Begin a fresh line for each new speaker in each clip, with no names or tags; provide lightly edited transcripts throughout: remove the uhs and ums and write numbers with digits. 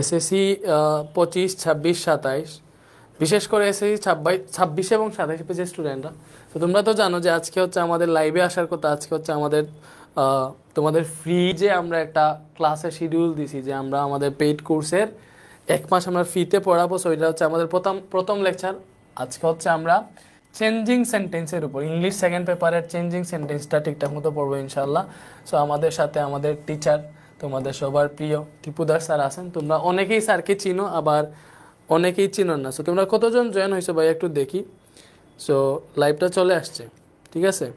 SSC 25, 26, 27, বিশেষ করে SSC 26 এবং 27 পেজের স্টুডেন্টরা। তো তোমরা তো জানো যে আজকে হচ্ছে আমাদের লাইভে আসার কথা। আজকে হচ্ছে আমাদের তোমাদের ফ্রি যে আমরা একটা ক্লাসের শিডিউল দিছি, যে আমরা আমাদের পেইড কোর্সের 1 মাস আমরা ফ্রিতে পড়াবো। সো এটা হচ্ছে আমাদের প্রথম প্রথম লেকচার। আজকে হচ্ছে আমরা চেঞ্জিং সেন্টেন্সের উপর ইংলিশ সেকেন্ড পেপারের চেঞ্জিং সেন্টেন্সটা ঠিকঠাক মতো পড়বো ইনশাল্লাহ। সো আমাদের সাথে আমাদের টিচার, তোমাদের সবার প্রিয় টিপুদার স্যার আছেন। তোমরা অনেকেই স্যারকে চিনো, আবার অনেকেই চিনো না। সো তোমরা কতজন জয়েন হয়েছো ভাই একটু দেখি। সো লাইভটা চলে আসছে, ঠিক আছে।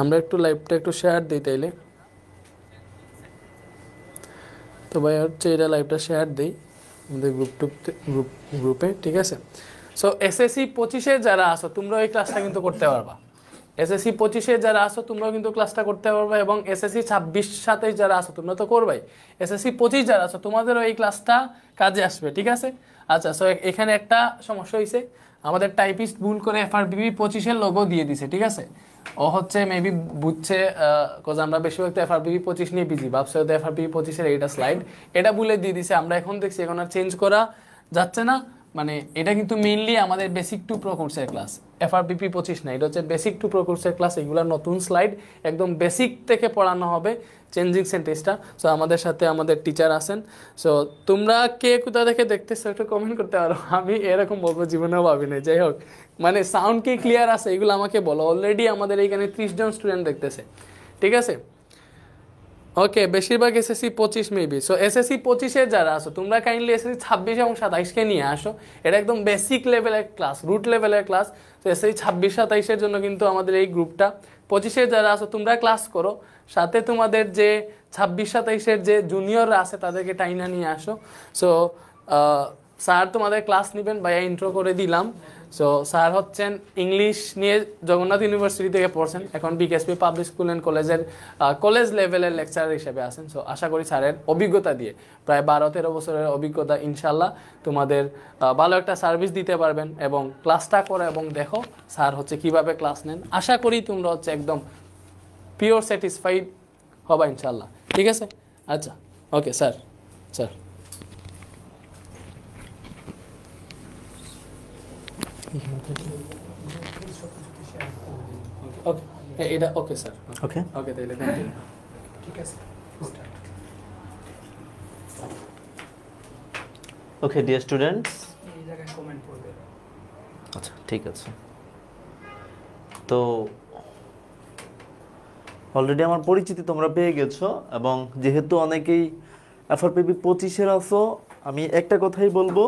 আমরা একটু লাইভটা একটু শেয়ার দিই তাইলে। তো ভাই হচ্ছে এটা লাইভটা শেয়ার দিই আমাদের গ্রুপে, ঠিক আছে। সো এসএসসি 25-এ যারা আসো তোমরা এই ক্লাসটা কিন্তু করতে পারবা। এসএসসি 25-এ যারা আসো তোমরাও কিন্তু ক্লাসটা করতে পারবা, এবং এসএসসি 26, 27 যারা আসো তোমরা তো করবাই। এসএসসি 25 যারা আসো তোমাদেরও এই ক্লাসটা কাজে আসবে, ঠিক আছে। আচ্ছা, সো এখানে একটা সমস্যা হয়েছে, আমাদের টাইপিস্ট ভুল করে এফআরবিপি 25-এর লোগো দিয়ে দিছে, ঠিক আছে। ও হচ্ছে মেবি বুঝছে, কজ আমরা বেশিরভাগ তো এফআরবিপি 25 নিয়ে বিজি, ভাবছে হয়তো এফআরবিপি 25-এর এইটা স্লাইড, এটা ভুলে দিয়ে দিছে। আমরা এখন দেখছি এখন আর চেঞ্জ করা যাচ্ছে না। মানে এটা কিন্তু মেইনলি আমাদের বেসিক টু প্রো কোর্সের ক্লাস, এফআরবিপি 25 না, এটা হচ্ছে বেসিক টু প্রো কোর্সের ক্লাস। এগুলো নতুন স্লাইড, একদম বেসিক থেকে পড়ানো হবে চেঞ্জিং সেন্টেন্সটা। সো আমাদের সাথে আমাদের টিচার আছেন। সো তোমরা কে কোথা থেকে দেখতেছো একটু কমেন্ট করতে পারো। আমি এরকম বলবো জীবনেও ভাবি নাই। যাই হোক, মানে সাউন্ড কি ক্লিয়ার আছে এগুলো আমাকে বলো। অলরেডি আমাদের এইখানে 30 জন স্টুডেন্ট দেখতেছে, ঠিক আছে। ওকে, বেশিরভাগ এসএসসি 25 মেবি। সো এসএসসি 25-এর যারা আসো তোমরা কাইন্ডলি এসএসসি 26 এবং 27-কে নিয়ে আসো। এটা একদম বেসিক লেভেলের ক্লাস, রুট লেভেলের ক্লাস। তো এসএসসি 26, 27-এর জন্য কিন্তু আমাদের এই গ্রুপটা। 25-এর যারা আসো তোমরা ক্লাস করো, সাথে তোমাদের যে 26, 27-এর যে জুনিয়ররা আছে তাদেরকে টাইনা নিয়ে আসো। সো স্যার তোমাদের ক্লাস নেবেন, ভাইয়া ইন্ট্রো করে দিলাম। সো স্যার হচ্ছেন ইংলিশ নিয়ে জগন্নাথ ইউনিভার্সিটি থেকে পড়ছেন, এখন বিকেএসপি পাবলিক স্কুল অ্যান্ড কলেজের কলেজ লেভেলের লেকচারার হিসেবে আছেন। সো আশা করি স্যারের অভিজ্ঞতা দিয়ে, প্রায় 12-13 বছরের অভিজ্ঞতা, ইনশাল্লাহ তোমাদের ভালো একটা সার্ভিস দিতে পারবেন। এবং ক্লাসটা করো এবং দেখো স্যার হচ্ছে কিভাবে ক্লাস নেন। আশা করি তোমরা হচ্ছে একদম পিওর স্যাটিসফাইড হবা ইনশাল্লাহ, ঠিক আছে। আচ্ছা, ওকে স্যার। স্যার ওকে, এটা ওকে স্যার।
ওকে
ওকে তাহলে ঠিক আছে।
ওকে ডিয়ার স্টুডেন্টস,
এই জায়গায় কমেন্ট করবে।
আচ্ছা ঠিক আছে। তো অলরেডি আমার পরিচিতি তোমরা পেয়ে গেছো, এবং যেহেতু অনেকেই এফআরপিপি 25-এর আছো, আমি একটা কথাই বলবো,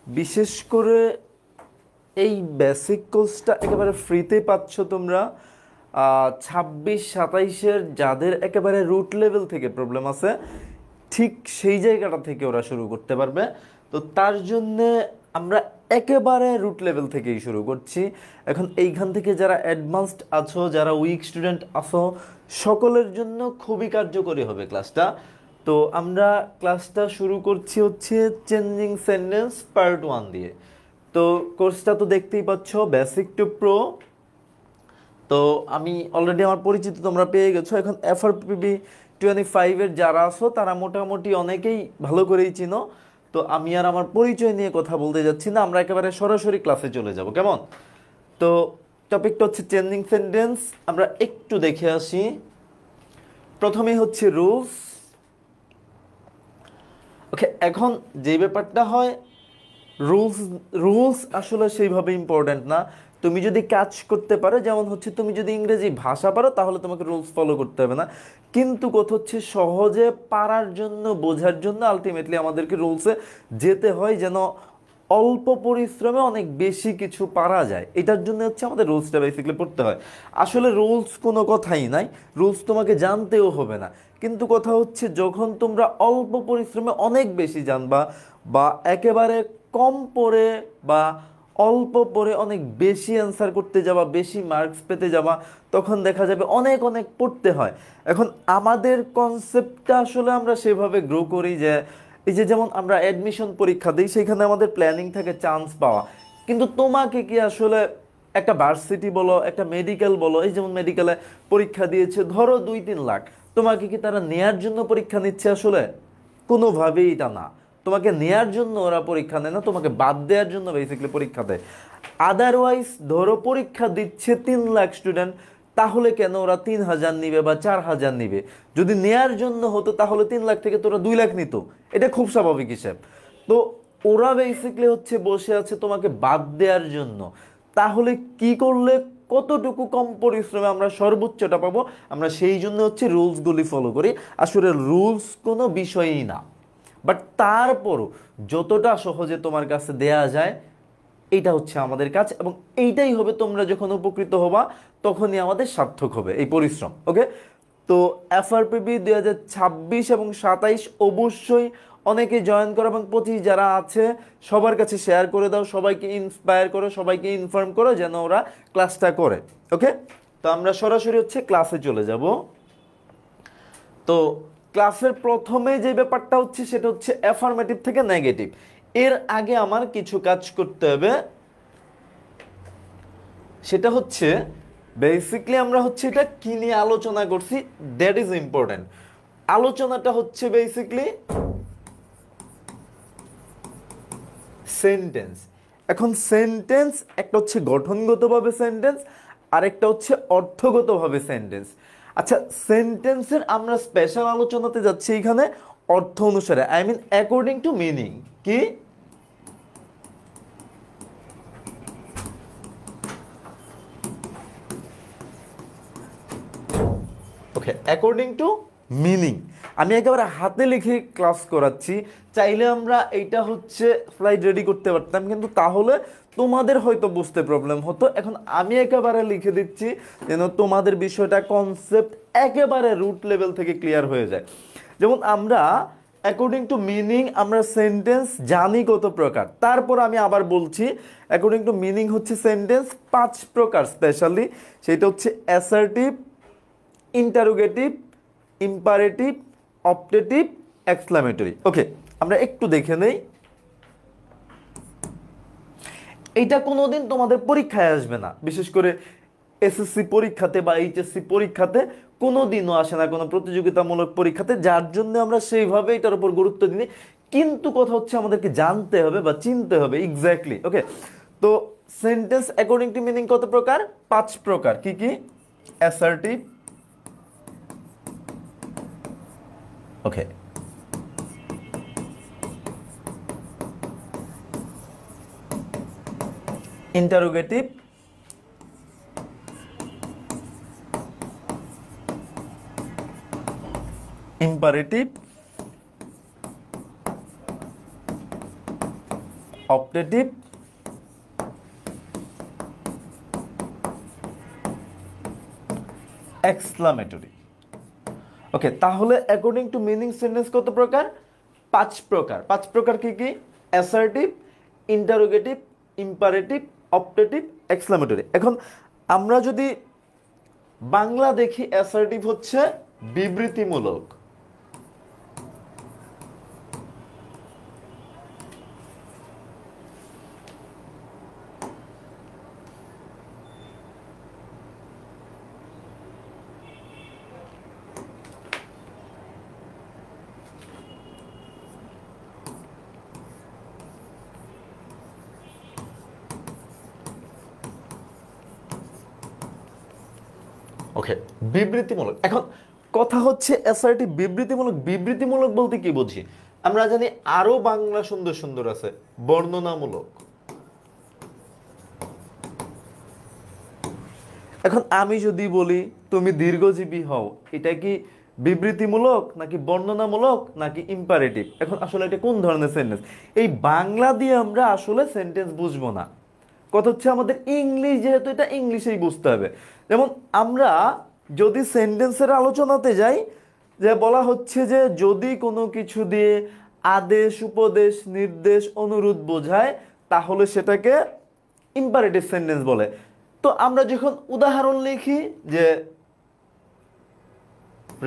বিশেষ করে এই বেসিক কোর্সটা একেবারে ফ্রিতে পাচ্ছ তোমরা। 26, 27-এর যাদের একেবারে রুট লেভেল থেকে প্রবলেম আছে, ঠিক সেই জায়গাটা থেকে ওরা শুরু করতে পারবে। তো তার জন্যে আমরা একেবারে রুট লেভেল থেকেই শুরু করছি। এখন এইখান থেকে যারা অ্যাডভান্সড আছো, যারা উইক স্টুডেন্ট আছো, সকলের জন্য খুবই কার্যকরী হবে ক্লাসটা। তো আমরা ক্লাসটা শুরু করছি হচ্ছে চেঞ্জিং সেন্টেন্স পার্ট 1 দিয়ে। তো কোর্সটা তো দেখতেই পাচ্ছ, বেসিক টু প্রো। তো আমি অলরেডি আমার পরিচিত তোমরা পেয়ে গেছো। এখন এফআরপিপি 25-এর যারা আছো তারা মোটামুটি অনেকেই ভালো করেই চিনো। তো আমি আর আমার পরিচয় নিয়ে কথা বলতে যাচ্ছি না, আমরা একেবারে সরাসরি ক্লাসে চলে যাব, কেমন? তো টপিকটা হচ্ছে চেঞ্জিং সেন্টেন্স। আমরা একটু দেখে আসি। প্রথমেই হচ্ছে রুলস। ওকে, এখন যে ব্যাপারটা হয়, রুলস আসলে সেইভাবে ইম্পর্ট্যান্ট না। তুমি যদি কাজ করতে পারো, যেমন হচ্ছে তুমি যদি ইংরেজি ভাষা পারো, তাহলে তোমাকে রুলস ফলো করতে হবে না। কিন্তু কথা হচ্ছে সহজে পারার জন্য, বোঝার জন্য আলটিমেটলি আমাদেরকে রুলসে যেতে হয়, যেন অল্প পরিশ্রমে অনেক বেশি কিছু পারা যায়। এটার জন্য হচ্ছে আমাদের রুলসটা বেসিক্যালি পড়তে হয়। আসলে রুলস কোনো কথাই নাই, রুলস তোমাকে জানতেও হবে না। কিন্তু কথা হচ্ছে যখন তোমরা অল্প পরিশ্রমে অনেক বেশি জানবা, বা একেবারে কম পড়ে বা অল্প পড়ে অনেক বেশি অ্যান্সার করতে যাবা, বেশি মার্কস পেতে যাবা, তখন দেখা যাবে অনেক অনেক পড়তে হয়। এখন আমাদের কনসেপ্টটা আসলে আমরা সেভাবে গ্রো করি যে, এই যে যেমন আমরা অ্যাডমিশন পরীক্ষা দিই, সেখানে আমাদের প্ল্যানিং থাকে চান্স পাওয়া। কিন্তু তোমাকে কি আসলে একটা ভার্সিটি বলো, একটা মেডিকেল বলো, এই যেমন মেডিকেলে পরীক্ষা দিয়েছে ধরো 2-3 লাখ, তোমাকে কি তারা নেয়ার জন্য পরীক্ষা নিচ্ছে আসলে? কোনোভাবেই এটা না। তোমাকে নেয়ার জন্য ওরা পরীক্ষা নেয় না, তোমাকে বাদ দেওয়ার জন্য বেসিক্যালি পরীক্ষা দেয়। আদারওয়াইজ ধরো পরীক্ষা দিচ্ছে 3 লাখ স্টুডেন্ট, তাহলে কেন ওরা 3000 নিবে বা 4000 নিবে? যদি নেয়ার জন্য হতো তাহলে 3 লাখ থেকে তোরা 2 লাখ নিত, এটা খুব স্বাভাবিক হিসাব। তো ওরা বেসিক্যালি হচ্ছে বসে আছে তোমাকে বাদ দেওয়ার জন্য। তাহলে কি করলে কতটুকু কম পরিশ্রমে আমরা সর্বোচ্চটা পাবো, আমরা সেই জন্য হচ্ছে রুলসগুলি ফলো করি। আসলে রুলস কোনো বিষয়ই না, বাট তারপরও যতটা সহজে তোমার কাছে দেয়া যায় এইটা হচ্ছে আমাদের কাজ, এবং এইটাই হবে তোমরা যখন উপকৃত হবা তখনই আমাদের সার্থক হবে এই পরিশ্রম। ওকে, তো এফআরপিবি 2026 এবং 27 অবশ্যই অনেকে জয়েন করো, এবং 25 যারা আছে সবার কাছে শেয়ার করে দাও, সবাইকে ইন্সপায়ার করো, সবাইকে ইনফর্ম করো যেন ওরা ক্লাসটা করে। ওকে, তো আমরা সরাসরি হচ্ছে ক্লাসে চলে যাব। তো ক্লাসের প্রথমে যে ব্যাপারটা হচ্ছে সেটা হচ্ছে অ্যাফার্মেটিভ থেকে নেগেটিভ। এর আগে আমার কিছু কাজ করতে হবে, সেটা হচ্ছে বেসিক্যালি আমরা হচ্ছে এটা কি নিয়ে আলোচনা করছি, দ্যাট ইজ ইম্পর্টেন্ট। আলোচনাটা হচ্ছে বেসিক্যালি সেন্টেন্স। এখন সেন্টেন্স একটা হচ্ছে গঠনগতভাবে সেন্টেন্স, আর একটা হচ্ছে অর্থগতভাবে সেন্টেন্স। আচ্ছা, সেন্টেন্সের আমরা স্পেশাল আলোচনাতে যাচ্ছি এখানে অর্থ অনুসারে, I mean according to meaning. কি? Okay, according to meaning. আমি একেবারে হাতে লিখে ক্লাস করাচ্ছি, চাইলে আমরা এইটা হচ্ছে স্লাইড রেডি করতে পারতাম, কিন্তু তাহলে তোমাদের হয়তো বুঝতে প্রবলেম হতো। এখন আমি একেবারে লিখে দিচ্ছি যেন তোমাদের বিষয়টা কনসেপ্ট একেবারে রুট লেভেল থেকে ক্লিয়ার হয়ে যায়। যেমন আমরা অ্যাকর্ডিং টু মিনিং আমরা সেন্টেন্স জানি কত প্রকার, তারপর আমি আবার বলছি অ্যাকর্ডিং টু মিনিং হচ্ছে সেন্টেন্স 5 প্রকার স্পেশালি। সেটা হচ্ছে assertive, interrogative, imperative, optative, exclamatory. Okay, আমরা একটু দেখে নেই। এইটা কোনোদিন তোমাদের পরীক্ষায় আসবে না, বিশেষ করে এসএসসি পরীক্ষাতে বা এইচএসসি পরীক্ষাতে কোনোদিনও আসে না, কোনো প্রতিযোগিতামূলক পরীক্ষাতে, যার জন্য আমরা সেইভাবে এটার উপর গুরুত্ব দিই। কিন্তু কথা হচ্ছে আমাদেরকে জানতে হবে বা চিনতে হবে এক্স্যাক্টলি। ওকে, তো সেন্টেন্স অ্যাকর্ডিং টু মিনিং কত প্রকার? 5 প্রকার। কি কি? অ্যাসার্টিভ, ওকে, ইন্টারোগেটিভ, ইম্পারেটিভ, অপটেটিভ, এক্সক্লামেটরি। ওকে, তাহলে অ্যাকর্ডিং টু মিনিং সেন্টেন্স কত প্রকার? 5 প্রকার। 5 প্রকার কি কি? Assertive, interrogative, imperative, optative, exclamatory. এখন আমরা যদি বাংলা দেখি, অ্যাসার্টিভ হচ্ছে বিবৃতিমূলক, ওকে, বিবৃতিমূলক। এখন কথা হচ্ছে অ্যাসার্টিভ বিবৃতিমূলক। বিবৃতিমূলক বলতে কি বুঝি? আমরা জানি আরো বাংলা সুন্দর সুন্দর আছে, বর্ণনামূলক। এখন আমি যদি বলি তুমি দীর্ঘজীবী হও, এটা কি বিবৃতিমূলক নাকি বর্ণনামূলক নাকি ইম্পারেটিভ? এখন আসলে এটা কোন ধরনের সেন্টেন্স? এই বাংলা দিয়ে আমরা আসলে সেন্টেন্স বুঝবো না। কথা হচ্ছে আমাদের ইংলিশ, যেহেতু এটা ইংলিশেই বুঝতে হবে। যেমন আমরা যদি সেন্টেন্সের আলোচনাতে যাই, যে বলা হচ্ছে যে যদি কোনো কিছু দিয়ে আদেশ, উপদেশ, নির্দেশ, অনুরোধ বোঝায় তাহলে সেটাকে ইম্পারেটিভ সেন্টেন্স বলে। তো আমরা যখন উদাহরণ লিখি যে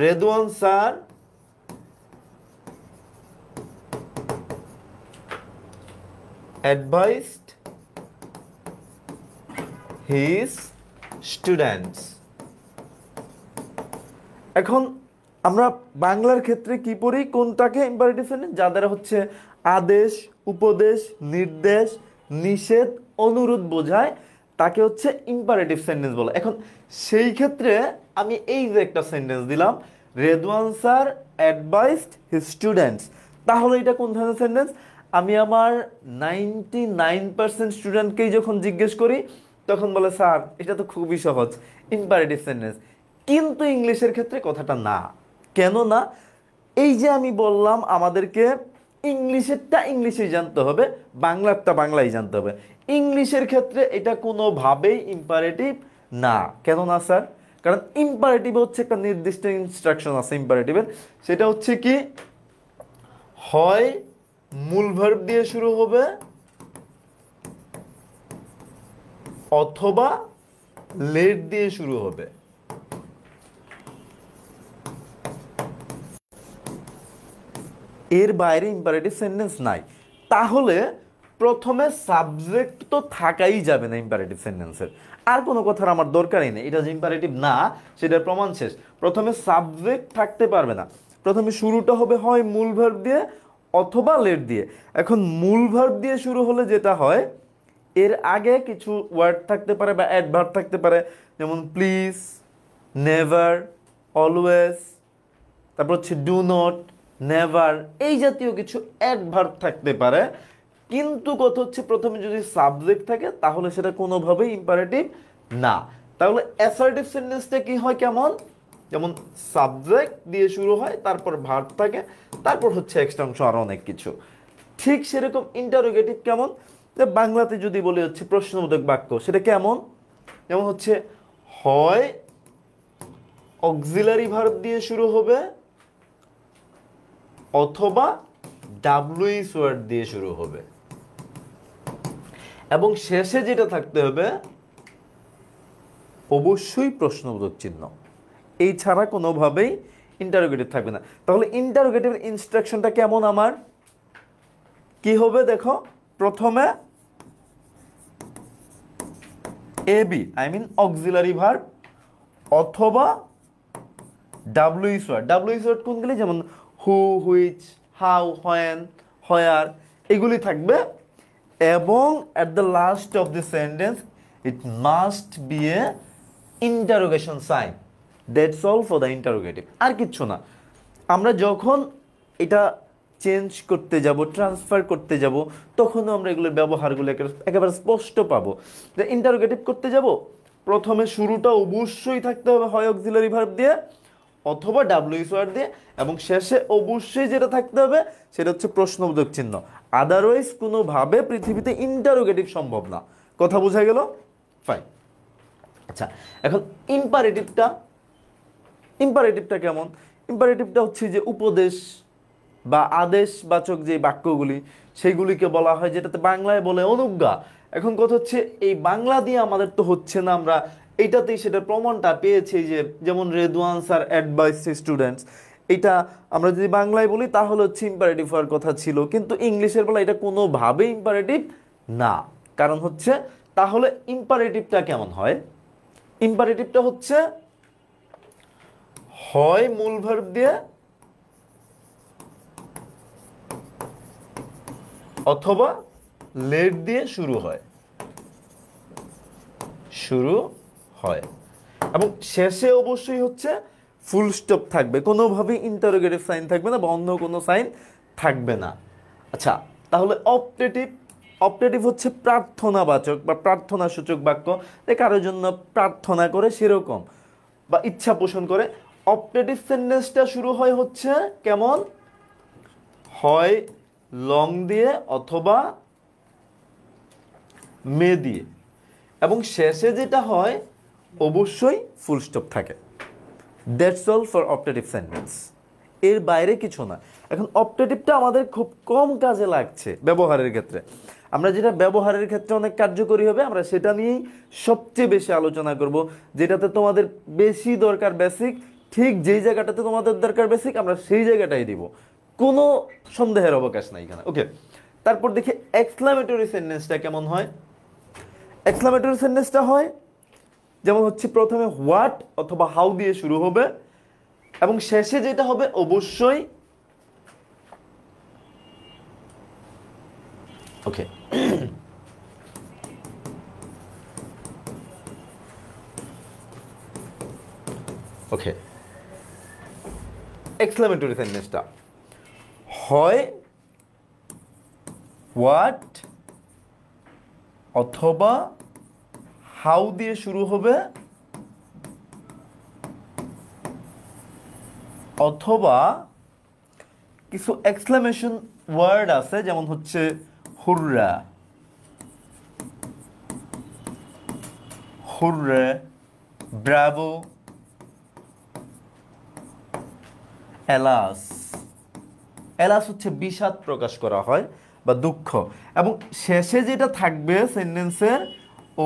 Redwan sir advised his students, এখন আমরা বাংলার ক্ষেত্রে কি পড়ি, কোনটাকে ইম্পারেটিভ সেন্টেন্স? যাদের হচ্ছে আদেশ, উপদেশ, নির্দেশ, নিষেধ, অনুরোধ বোঝায় তাকে হচ্ছে ইম্পারেটিভ সেন্টেন্স বলে। এখন সেই ক্ষেত্রে আমি এই যে একটা সেন্টেন্স দিলাম, Redwan sir advised his students, তাহলে এটা কোন ধরনের সেন্টেন্স? আমি আমার 99% স্টুডেন্টকেই যখন জিজ্ঞেস করি তখন বলে স্যার এটা তো খুবই সহজ, ইম্পারেটিভ সেন্টেন্স। কিন্তু ইংলিশের ক্ষেত্রে কথাটা না। কেন না? এই যে আমি বললাম আমাদেরকে ইংলিশেরটা ইংলিশেই জানতে হবে, বাংলারটা বাংলাই জানতে হবে। ইংলিশের ক্ষেত্রে এটা কোনোভাবেই ইম্পারেটিভ না। কেন না স্যার? কারণ ইম্পারেটিভ হচ্ছে একটা নির্দিষ্ট ইনস্ট্রাকশন আছে ইম্পারেটিভের, সেটা হচ্ছে কি হয় মূল ভার্ব দিয়ে শুরু হবে অথবা লেট দিয়ে শুরু হবে। এর বাইরে ইম্পারেটিভ সেন্টেন্স নাই। তাহলে প্রথমে সাবজেক্ট তো থাকাই যাবে না ইম্পারেটিভ সেন্টেন্সের, আর কোনো কথার আমার দরকারই নেই। এটা যে ইম্পারেটিভ না সেটার প্রমাণ শেষ। প্রথমে সাবজেক্ট থাকতে পারবে না, প্রথমে শুরুটা হবে হয় মূল ভার্ব দিয়ে অথবা লেট দিয়ে। এখন মূল ভার্ব দিয়ে শুরু হলে যেটা হয়, এর আগে কিছু ওয়ার্ড থাকতে পারে বা অ্যাডভার্ব থাকতে পারে, যেমন প্লিজ, নেভার, অলওয়েজ, তারপর হচ্ছে ডু নট, নেভার, এই জাতীয় কিছু অ্যাডভার্ব থাকতে পারে। কিন্তু কথা হচ্ছে প্রথমে যদি সাবজেক্ট থাকে তাহলে সেটা কোনোভাবেই ইম্পারেটিভ না। তাহলে অ্যাসার্টিভ সেন্টেন্সটা কি হয় কেমন? যেমন সাবজেক্ট দিয়ে শুরু হয়, তারপর ভার্ব থাকে, তারপর হচ্ছে এক্সট্রা অংশ আরো অনেক কিছু। ঠিক সেরকম ইন্টারোগেটিভ কেমন? যে বাংলাতে যদি বলি হচ্ছে প্রশ্নবোধক বাক্য, সেটা কেমন? যেমন হচ্ছে হয় অক্সিলারি ভার্ব দিয়ে শুরু হবে অথবা ডাব্লুইস ওয়ার্ড দিয়ে শুরু হবে, এবং শেষে যেটা থাকতে হবে অবশ্যই প্রশ্নবোধক চিহ্ন। এই ছাড়া কোনোভাবেই ইন্টারোগেটিভ থাকবে না। তাহলে ইন্টারোগেটিভের ইনস্ট্রাকশনটা কেমন আমার? কি হবে দেখো, প্রথমে এবি আই মিন অক্সিলারি ভার্ব অথবা ডাব্লুইস ওয়ার্ড। ডাব্লুইস ওয়ার্ড কোনগুলি? যেমন who, which, how, when, where, এগুলি থাকবে। এবং at the last of the sentence it must be a interrogation sign. That's all for the interrogative, আর কিচ্ছু না। আমরা যখন এটা চেঞ্জ করতে যাব, ট্রান্সফার করতে যাব, তখনও আমরা এগুলোর ব্যবহারগুলো একেবারে স্পষ্ট পাবো। যে ইন্টারোগেটিভ করতে যাব, প্রথমে শুরুটা অবশ্যই থাকতে হবে হয় অক্সিলারি ভার্ব দিয়ে অথবা ডাব্লুইস ওয়ার্ড দিয়ে, এবং শেষে অবশ্যই যেটা থাকতে হবে সেটা হচ্ছে প্রশ্নবোধক চিহ্ন। আদারওয়াইজ কোনোভাবে পৃথিবীতে ইন্টারোগেটিভ সম্ভব না। কথা বোঝা গেল? ফাইন। আচ্ছা, এখন ইম্পারেটিভটা কেমন? ইম্পারেটিভটা হচ্ছে যে উপদেশ বা আদেশবাচক যে বাক্যগুলি সেইগুলিকে বলা হয়, যেটাতে বাংলায় বলে অনুজ্ঞা। এখন কথা হচ্ছে এই বাংলা দিয়ে আমাদের তো হচ্ছে না, আমরা এইটাতেই সেটার প্রমাণটা পেয়েছি। যে যেমন রেদওয়ান স্যার অ্যাডভাইস স্টুডেন্টস, এটা আমরা যদি বাংলায় বলি তাহলে হচ্ছে ইম্পারেটিভ হওয়ার কথা ছিল, কিন্তু ইংলিশের বেলা এটা কোনোভাবেই ইম্পারেটিভ না। কারণ হচ্ছে তাহলে ইম্পারেটিভটা কেমন হয়? ইম্পারেটিভটা হচ্ছে হয় মূল ভার্ব দিয়ে অথবা লেট দিয়ে শুরু হয় এবং শেষে অবশ্যই হচ্ছে ফুল স্টপ থাকবে, কোনোভাবেই ইন্টারোগেটিভ সাইন থাকবে না বা অন্য কোনো সাইন থাকবে না। আচ্ছা, তাহলে অপটেটিভ হচ্ছে প্রার্থনাবাচক বা প্রার্থনা সূচক বাক্য, যে কারোর জন্য প্রার্থনা করে সেরকম বা ইচ্ছা পোষণ করে। অপটেটিভ সেন্টেন্সটা শুরু হয় হচ্ছে কেমন? হয় লং দিয়ে অথবা মে দিয়ে, এবং শেষে যেটা হয় অবশ্যই ফুল স্টপ থাকে। That's all for optative sentence, এর বাইরে কিছু না। এখন অপটেটিভটা আমাদের খুব কম কাজে লাগছে ব্যবহারের ক্ষেত্রে। আমরা যেটা ব্যবহারের ক্ষেত্রে অনেক কার্যকরী হবে আমরা সেটা নিয়েই সবচেয়ে বেশি আলোচনা করব, যেটাতে তোমাদের বেশি দরকার বেসিক। ঠিক যেই জায়গাটাতে তোমাদের দরকার বেসিক আমরা সেই জায়গাটাই দিব, কোনো সন্দেহের অবকাশ নাই এখানে। ওকে, তারপর দেখি এক্সক্লামেটরি সেন্টেন্সটা কেমন হয়। এক্সক্লামেটরি সেন্টেন্সটা হয় যেমন হচ্ছে প্রথমে হোয়াট অথবা হাউ দিয়ে শুরু হবে, এবং শেষে যেটা হবে অবশ্যই ওকে ওকে এক্সক্লেমেটরি সেন্টেন্সটা হয় হোয়াট অথবা হাউ দিয়ে শুরু হবে অথবা কিছু এক্সক্লেমেশন ওয়ার্ড আছে, যেমন হচ্ছে hurrah, hurray, bravo, alas. Alas হচ্ছে বিষাদ প্রকাশ করা হয় বা দুঃখ, এবং শেষে যেটা থাকবে সেন্টেন্সের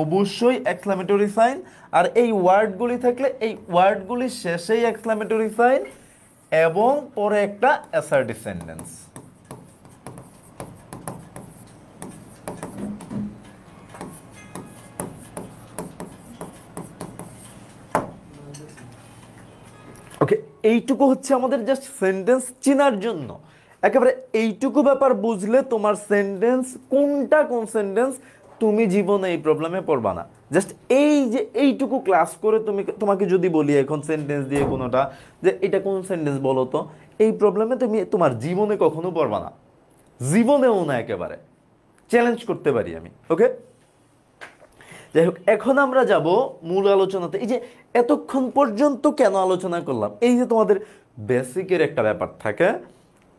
অবশ্যই এক্সক্লেমেটরি সাইন, আর এই ওয়ার্ডগুলি থাকলে এই ওয়ার্ডগুলির শেষেই এক্সক্লেমেটরি সাইন এবং পরে একটা অ্যাসার্টিভ সেন্টেন্স। ওকে, এইটুকু হচ্ছে আমাদের জাস্ট সেন্টেন্স চেনার জন্য। একেবারে এইটুকু ব্যাপার বুঝলে তোমার সেন্টেন্স কোনটা কোন সেন্টেন্স তুমি জীবনে এই প্রবলেমে পড়বা না। জাস্ট এই যে এইটুকু ক্লাস করে তোমাকে যদি বলি এখন সেন্টেন্স দিয়ে কোনোটা যে এটা কোন সেন্টেন্স বলো তো, এই প্রবলেমে তুমি তোমার জীবনে কখনো পড়বা না, জীবনেও না, একেবারে চ্যালেঞ্জ করতে পারি আমি। ওকে, যাই হোক, এখন আমরা যাব মূল আলোচনাতে। এই যে এতক্ষণ পর্যন্ত কেন আলোচনা করলাম, এই যে তোমাদের বেসিকের একটা ব্যাপার থাকে,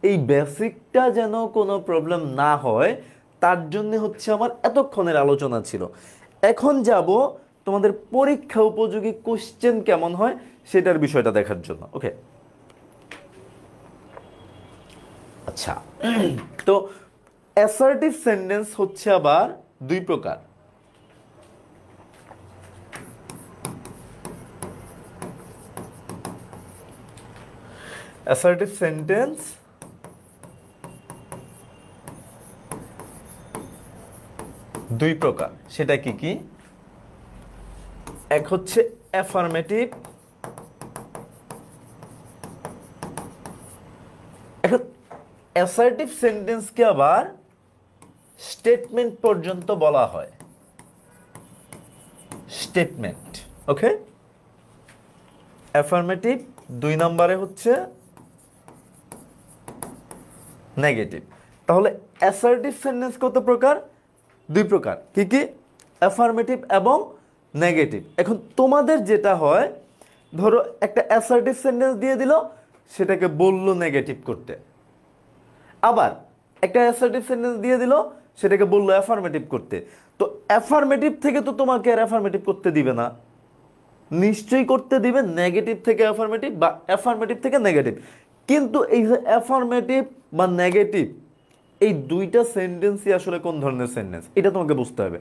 এই বেসিকটা যেন কোনো প্রবলেম না হয় তার জন্য হচ্ছে আমার এতক্ষণের আলোচনা ছিল। এখন যাব তোমাদের পরীক্ষা উপযোগী কোশ্চেন কেমন হয় সেটার বিষয়টা দেখার জন্য। ওকে, আচ্ছা, তো অ্যাসার্টিভ সেন্টেন্স হচ্ছে আবার দুই প্রকার। অ্যাসার্টিভ সেন্টেন্স দুই প্রকার, সেটা কি কি? এক হচ্ছে অ্যাফার্মেটিভ, এখন অ্যাসার্টিভ সেন্টেন্সকে আবার স্টেটমেন্ট পর্যন্ত বলা হয়, স্টেটমেন্ট। ওকে, অ্যাফার্মেটিভ, দুই নম্বরে হচ্ছে নেগেটিভ। তাহলে অ্যাসার্টিভ সেন্টেন্স কত প্রকার? দুই প্রকার। কি কি? অ্যাফার্মেটিভ এবং নেগেটিভ। এখন তোমাদের যেটা হয়, ধরো একটা অ্যাসার্টিভ সেন্টেন্স দিয়ে দিল, সেটাকে বললো নেগেটিভ করতে, আবার একটা অ্যাসার্টিভ সেন্টেন্স দিয়ে দিল, সেটাকে বললো অ্যাফার্মেটিভ করতে। তো অ্যাফার্মেটিভ থেকে তো তোমাকে আর অ্যাফার্মেটিভ করতে দিবে না, নিশ্চয়ই করতে দিবে নেগেটিভ থেকে অ্যাফার্মেটিভ বা অ্যাফার্মেটিভ থেকে নেগেটিভ। কিন্তু এই যে অ্যাফার্মেটিভ বা নেগেটিভ, এই দুইটা সেন্টেন্সই আসলে কোন ধরনের সেন্টেন্স এটা তোমাকে বুঝতে হবে।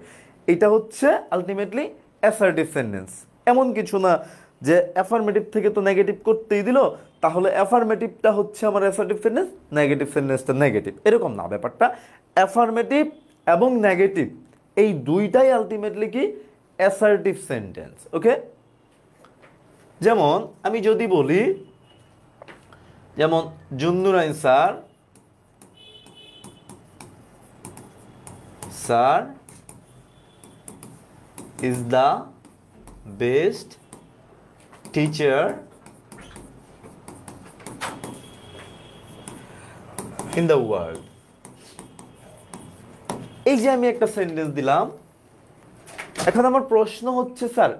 এটা হচ্ছে আলটিমেটলি অ্যাসার্টিভ সেন্টেন্স। এমন কিছু না যে অ্যাফার্মেটিভ থেকে তো নেগেটিভ করতেই দিল, তাহলে অ্যাফার্মেটিভটা হচ্ছে আমার অ্যাসার্টিভ সেন্টেন্স, নেগেটিভ সেন্টেন্সটা নেগেটিভ, এরকম না ব্যাপারটা। অ্যাফার্মেটিভ এবং নেগেটিভ এই দুইটাই আলটিমেটলি কি? Assertive sentence. ওকে, যেমন আমি যদি বলি, যেমন Junnurain sir, sir is the best teacher in the world। এই যে আমি একটা সেন্টেন্স দিলাম, এখন আমার প্রশ্ন হচ্ছে স্যার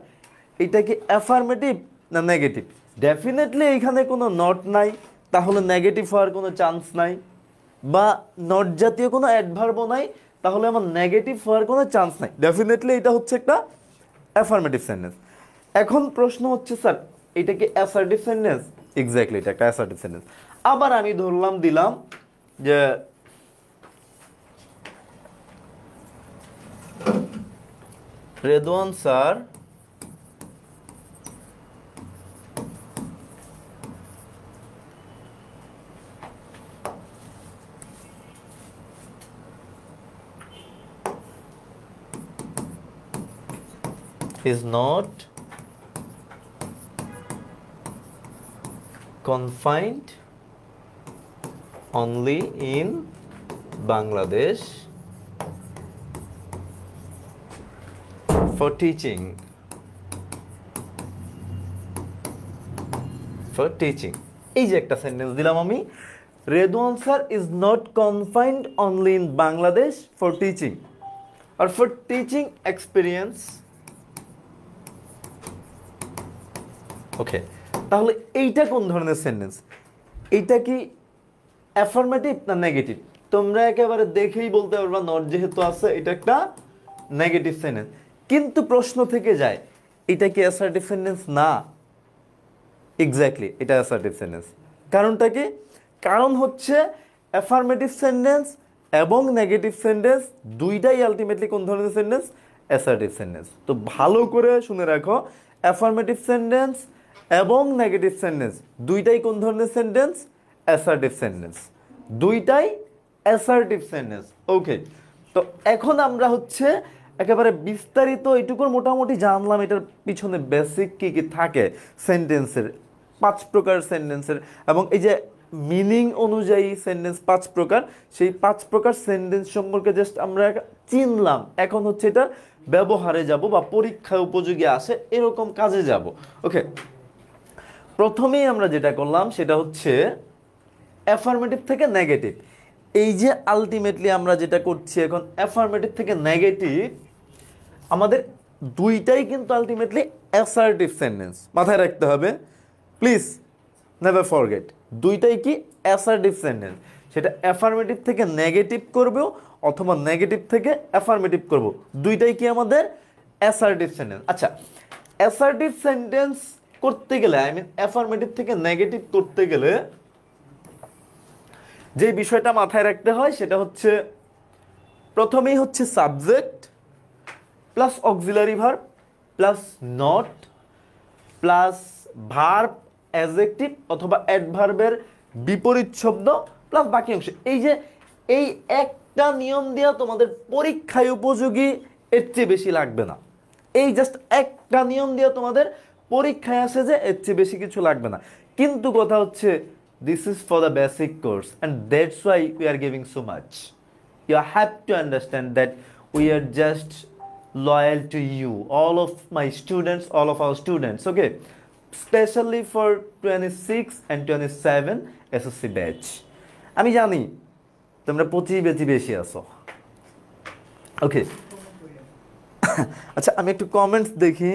এটা কি অ্যাফার্মেটিভ না নেগেটিভ? ডেফিনেটলি এখানে কোনো নট নাই, তাহলে নেগেটিভ হওয়ার কোনো চান্স নাই, বা নট জাতীয় কোনো অ্যাডভার্বও নাই, তাহলে আমার নেগেটিভ হওয়ার কোনো চান্স নাই। ডেফিনেটলি এটা হচ্ছে একটা অ্যাফার্মেটিভ সেন্টেন্স। এখন প্রশ্ন হচ্ছে স্যার এটা কি অ্যাসার্টিভ সেন্টেন্স? এক্স্যাক্টলি এটা একটা অ্যাসার্টিভ সেন্টেন্স। আবার আমি ধরলাম দিলাম যে Redwan sir is not confined only in Bangladesh for teaching. এই যে একটা সেন্টেন্স দিলাম আমি, Redwan sir is not confined only in Bangladesh for teaching আর ফর টিচিং এক্সপিরিয়েন্স। ওকে, তাহলে এইটা কোন ধরনের সেন্টেন্স? এইটা কি অ্যাফার্মেটিভ না নেগেটিভ? তোমরা একেবারে দেখেই বলতে পারবা নট যেহেতু আছে এটা একটা নেগেটিভ সেন্টেন্স। কিন্তু প্রশ্ন থেকে যায় এটা কি অ্যাসার্টিভ সেন্টেন্স? না, এক্স্যাক্টলি এটা অ্যাসার্টিভ সেন্টেন্স। কারণটা কি? কারণ হচ্ছে অ্যাফার্মেটিভ সেন্টেন্স এবং নেগেটিভ সেন্টেন্স দুইটাই আলটিমেটলি কোন ধরনের সেন্টেন্স? Assertive sentence. তো ভালো করে শুনে রাখো, অ্যাফার্মেটিভ সেন্টেন্স এবং নেগেটিভ সেন্টেন্স দুইটাই কোন ধরনের সেন্টেন্স? Assertive sentence. দুইটাই অ্যাসার্টিভ সেন্টেন্স। ওকে, তো এখন আমরা হচ্ছে একেবারে বিস্তারিত এইটুকুর মোটামুটি জানলাম এটার পিছনে বেসিক কি কি থাকে সেন্টেন্সের, 5 প্রকার সেন্টেন্সের, এবং এই যে মিনিং অনুযায়ী সেন্টেন্স 5 প্রকার, সেই 5 প্রকার সেন্টেন্স সম্পর্কে জাস্ট আমরা চিনলাম। এখন হচ্ছে এটা ব্যবহারে যাব বা পরীক্ষায় উপযোগী আসে এরকম কাজে যাব। ওকে, প্রথমেই আমরা যেটা করলাম সেটা হচ্ছে অ্যাফার্মেটিভ থেকে নেগেটিভ। এই যে আলটিমেটলি আমরা যেটা করছি এখন অ্যাফার্মেটিভ থেকে নেগেটিভ, আমাদের দুইটাই কিন্তু আলটিমেটলি অ্যাসার্টিভ সেন্টেন্স। মাথায় রাখতে হবে, প্লিজ নেভার ফরগেট, দুইটাই কি অ্যাসার্টিভ সেন্টেন্স। সেটা অ্যাফার্মেটিভ থেকে নেগেটিভ করবো অথবা নেগেটিভ থেকে অ্যাফার্মেটিভ করব, দুইটাই কি আমাদের অ্যাসার্টিভ সেন্টেন্স। আচ্ছা, অ্যাসার্টিভ সেন্টেন্স করতে গেলে আই মিন অ্যাফার্মেটিভ থেকে নেগেটিভ করতে গেলে যে বিষয়টা মাথায় রাখতে হয় সেটা হচ্ছে প্রথমেই হচ্ছে subject plus auxiliary verb plus not plus verb adjective অথবা অ্যাডভার্বের বিপরীত শব্দ প্লাস বাকি অংশ। এই যে এই একটা নিয়ম দেওয়া তোমাদের পরীক্ষায় উপযোগী, এর চেয়ে বেশি লাগবে না। এই জাস্ট একটা নিয়ম দেওয়া তোমাদের পরীক্ষায় আসে যে এর চেয়ে বেশি কিছু লাগবে না। কিন্তু কথা হচ্ছে this is for the basic course and that's why we are giving so much. You have to understand that we are just loyal to you, all of my students, all of our students, okay, especially for 26 and 27 SSC batch. আমি জানি তোমরা 25 বেশি বেশি আছো। ওকে, আচ্ছা আমি একটু comments দেখি।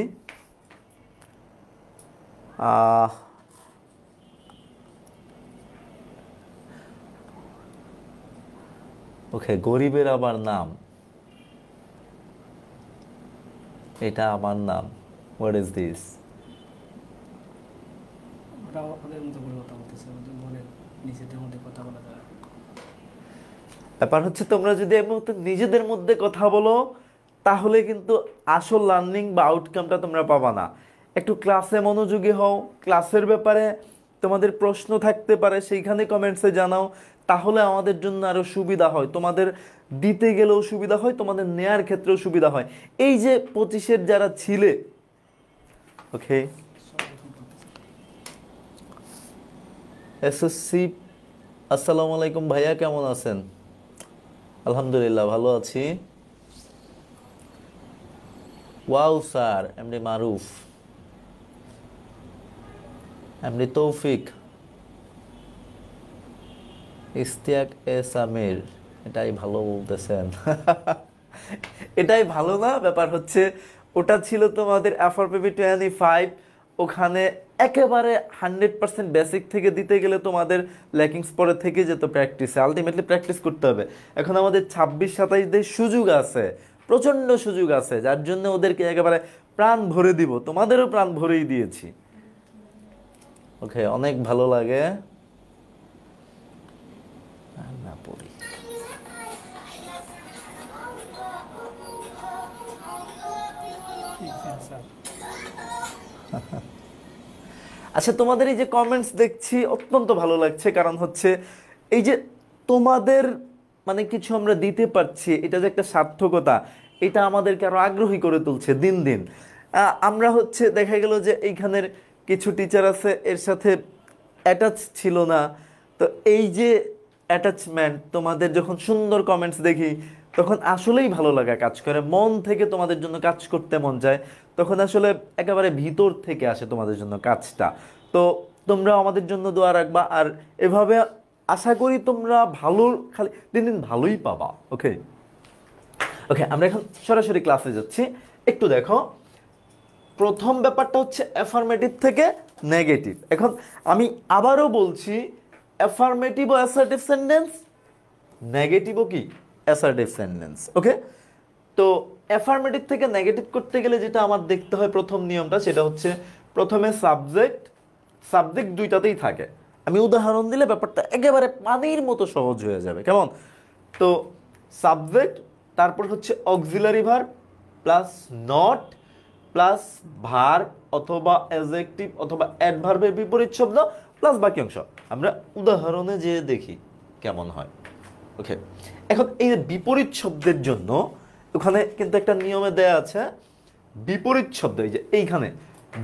ওকে, গরিবের আবার নাম, এটা আমার নাম, হোয়াট ইজ দিস? ব্যাপার হচ্ছে তোমরা যদি এই মুহূর্তে নিজেদের মধ্যে কথা বলো তাহলে কিন্তু আসল লার্নিং বা আউটকামটা তোমরা পাবা না। একটু ক্লাসে মনোযোগী হও, ক্লাসের ব্যাপারে তোমাদের প্রশ্ন থাকতে পারে সেইখানে কমেন্টসে জানাও, তাহলে আমাদের জন্য আরো সুবিধা হয়, তোমাদের দিতে গেলেও সুবিধা হয়, তোমাদের নেয়ার ক্ষেত্রেও সুবিধা হয়। এই যে 25-এর যারা ছিলে, ওকে, এসএসসি আসসালামু আলাইকুম ভাইয়া, কেমন আছেন? আলহামদুলিল্লাহ ভালো আছি। ওয়াও স্যার, এমডি মারুফ, এমডি তৌফিক, ইস্তিয়াক এস আমির, এটাই ভালো বলতেছেন। এটাই ভালো না, ব্যাপার হচ্ছে ওটা ছিল তোমাদের এফআরপিবি 25, ওখানে একেবারে 100% বেসিক থেকে দিতে গেলে তোমাদের ল্যাকিংস পরে থেকে যেত প্র্যাকটিসে, আলটিমেটলি প্র্যাকটিস করতে হবে। এখন আমাদের 26-27 সুযোগ আছে, প্রচন্ড সুযোগ আছে, যার জন্য ওদেরকে একেবারে প্রাণ ভরে দিব, তোমাদেরও প্রাণ ভরেই দিয়েছি। ওকে, অনেক ভালো লাগে। না পড়ি, আচ্ছা তোমাদের এই যে কমেন্টস দেখছি অত্যন্ত ভালো লাগছে, কারণ হচ্ছে এই যে তোমাদের মানে কিছু আমরা দিতে পারছি, এটা যে একটা সার্থকতা, এটা আমাদেরকে আরো আগ্রহী করে তুলছে দিন দিন। আমরা হচ্ছে দেখা গেল যে এইখানের কিছু টিচার আছে, এর সাথে অ্যাটাচ ছিল না। তো এই যে অ্যাটাচমেন্ট, তোমাদের যখন সুন্দর কমেন্টস দেখি তখন আসলেই ভালো লাগা কাজ করে, মন থেকে তোমাদের জন্য কাজ করতে মন চায়, তখন আসলে একেবারে ভিতর থেকে আসে তোমাদের জন্য কাজটা। তো তোমরা আমাদের জন্য দোয়া রাখবা, আর এভাবে আশা করি তোমরা ভালো, খালি দিন দিন ভালোই পাবা। ওকে ওকে, আমরা এখন সরাসরি ক্লাসে যাচ্ছি। একটু দেখো, প্রথম ব্যাপারটা হচ্ছে অ্যাফার্মেটিভ থেকে নেগেটিভ। এখন আমি আবারও বলছি, অ্যাফার্মেটিভ ও অ্যাসার্টিভ সেন্টেন্স, নেগেটিভও কি অ্যাসার্টিভ সেন্টেন্স। ওকে, তো অ্যাফার্মেটিভ থেকে নেগেটিভ করতে গেলে যেটা আমার দেখতে হয়, প্রথম নিয়মটা সেটা হচ্ছে প্রথমে সাবজেক্ট, সাবজেক্ট দুইটাতেই থাকে। আমি উদাহরণ দিলে ব্যাপারটা একেবারে পানির মতো সহজ হয়ে যাবে, কেমন? তো সাবজেক্ট, তারপর হচ্ছে auxiliary verb plus not plus verb অথবা অ্যাডজেক্টিভ অথবা অ্যাডভার্বের বিপরীত শব্দ প্লাস বাকি অংশ। আমরা উদাহরণে যে দেখি কেমন হয়। ওকে, এখন এই বিপরীত শব্দের জন্য ওখানে কিন্তু একটা নিয়মে দেয়া আছে, বিপরীত শব্দ, এই যে এইখানে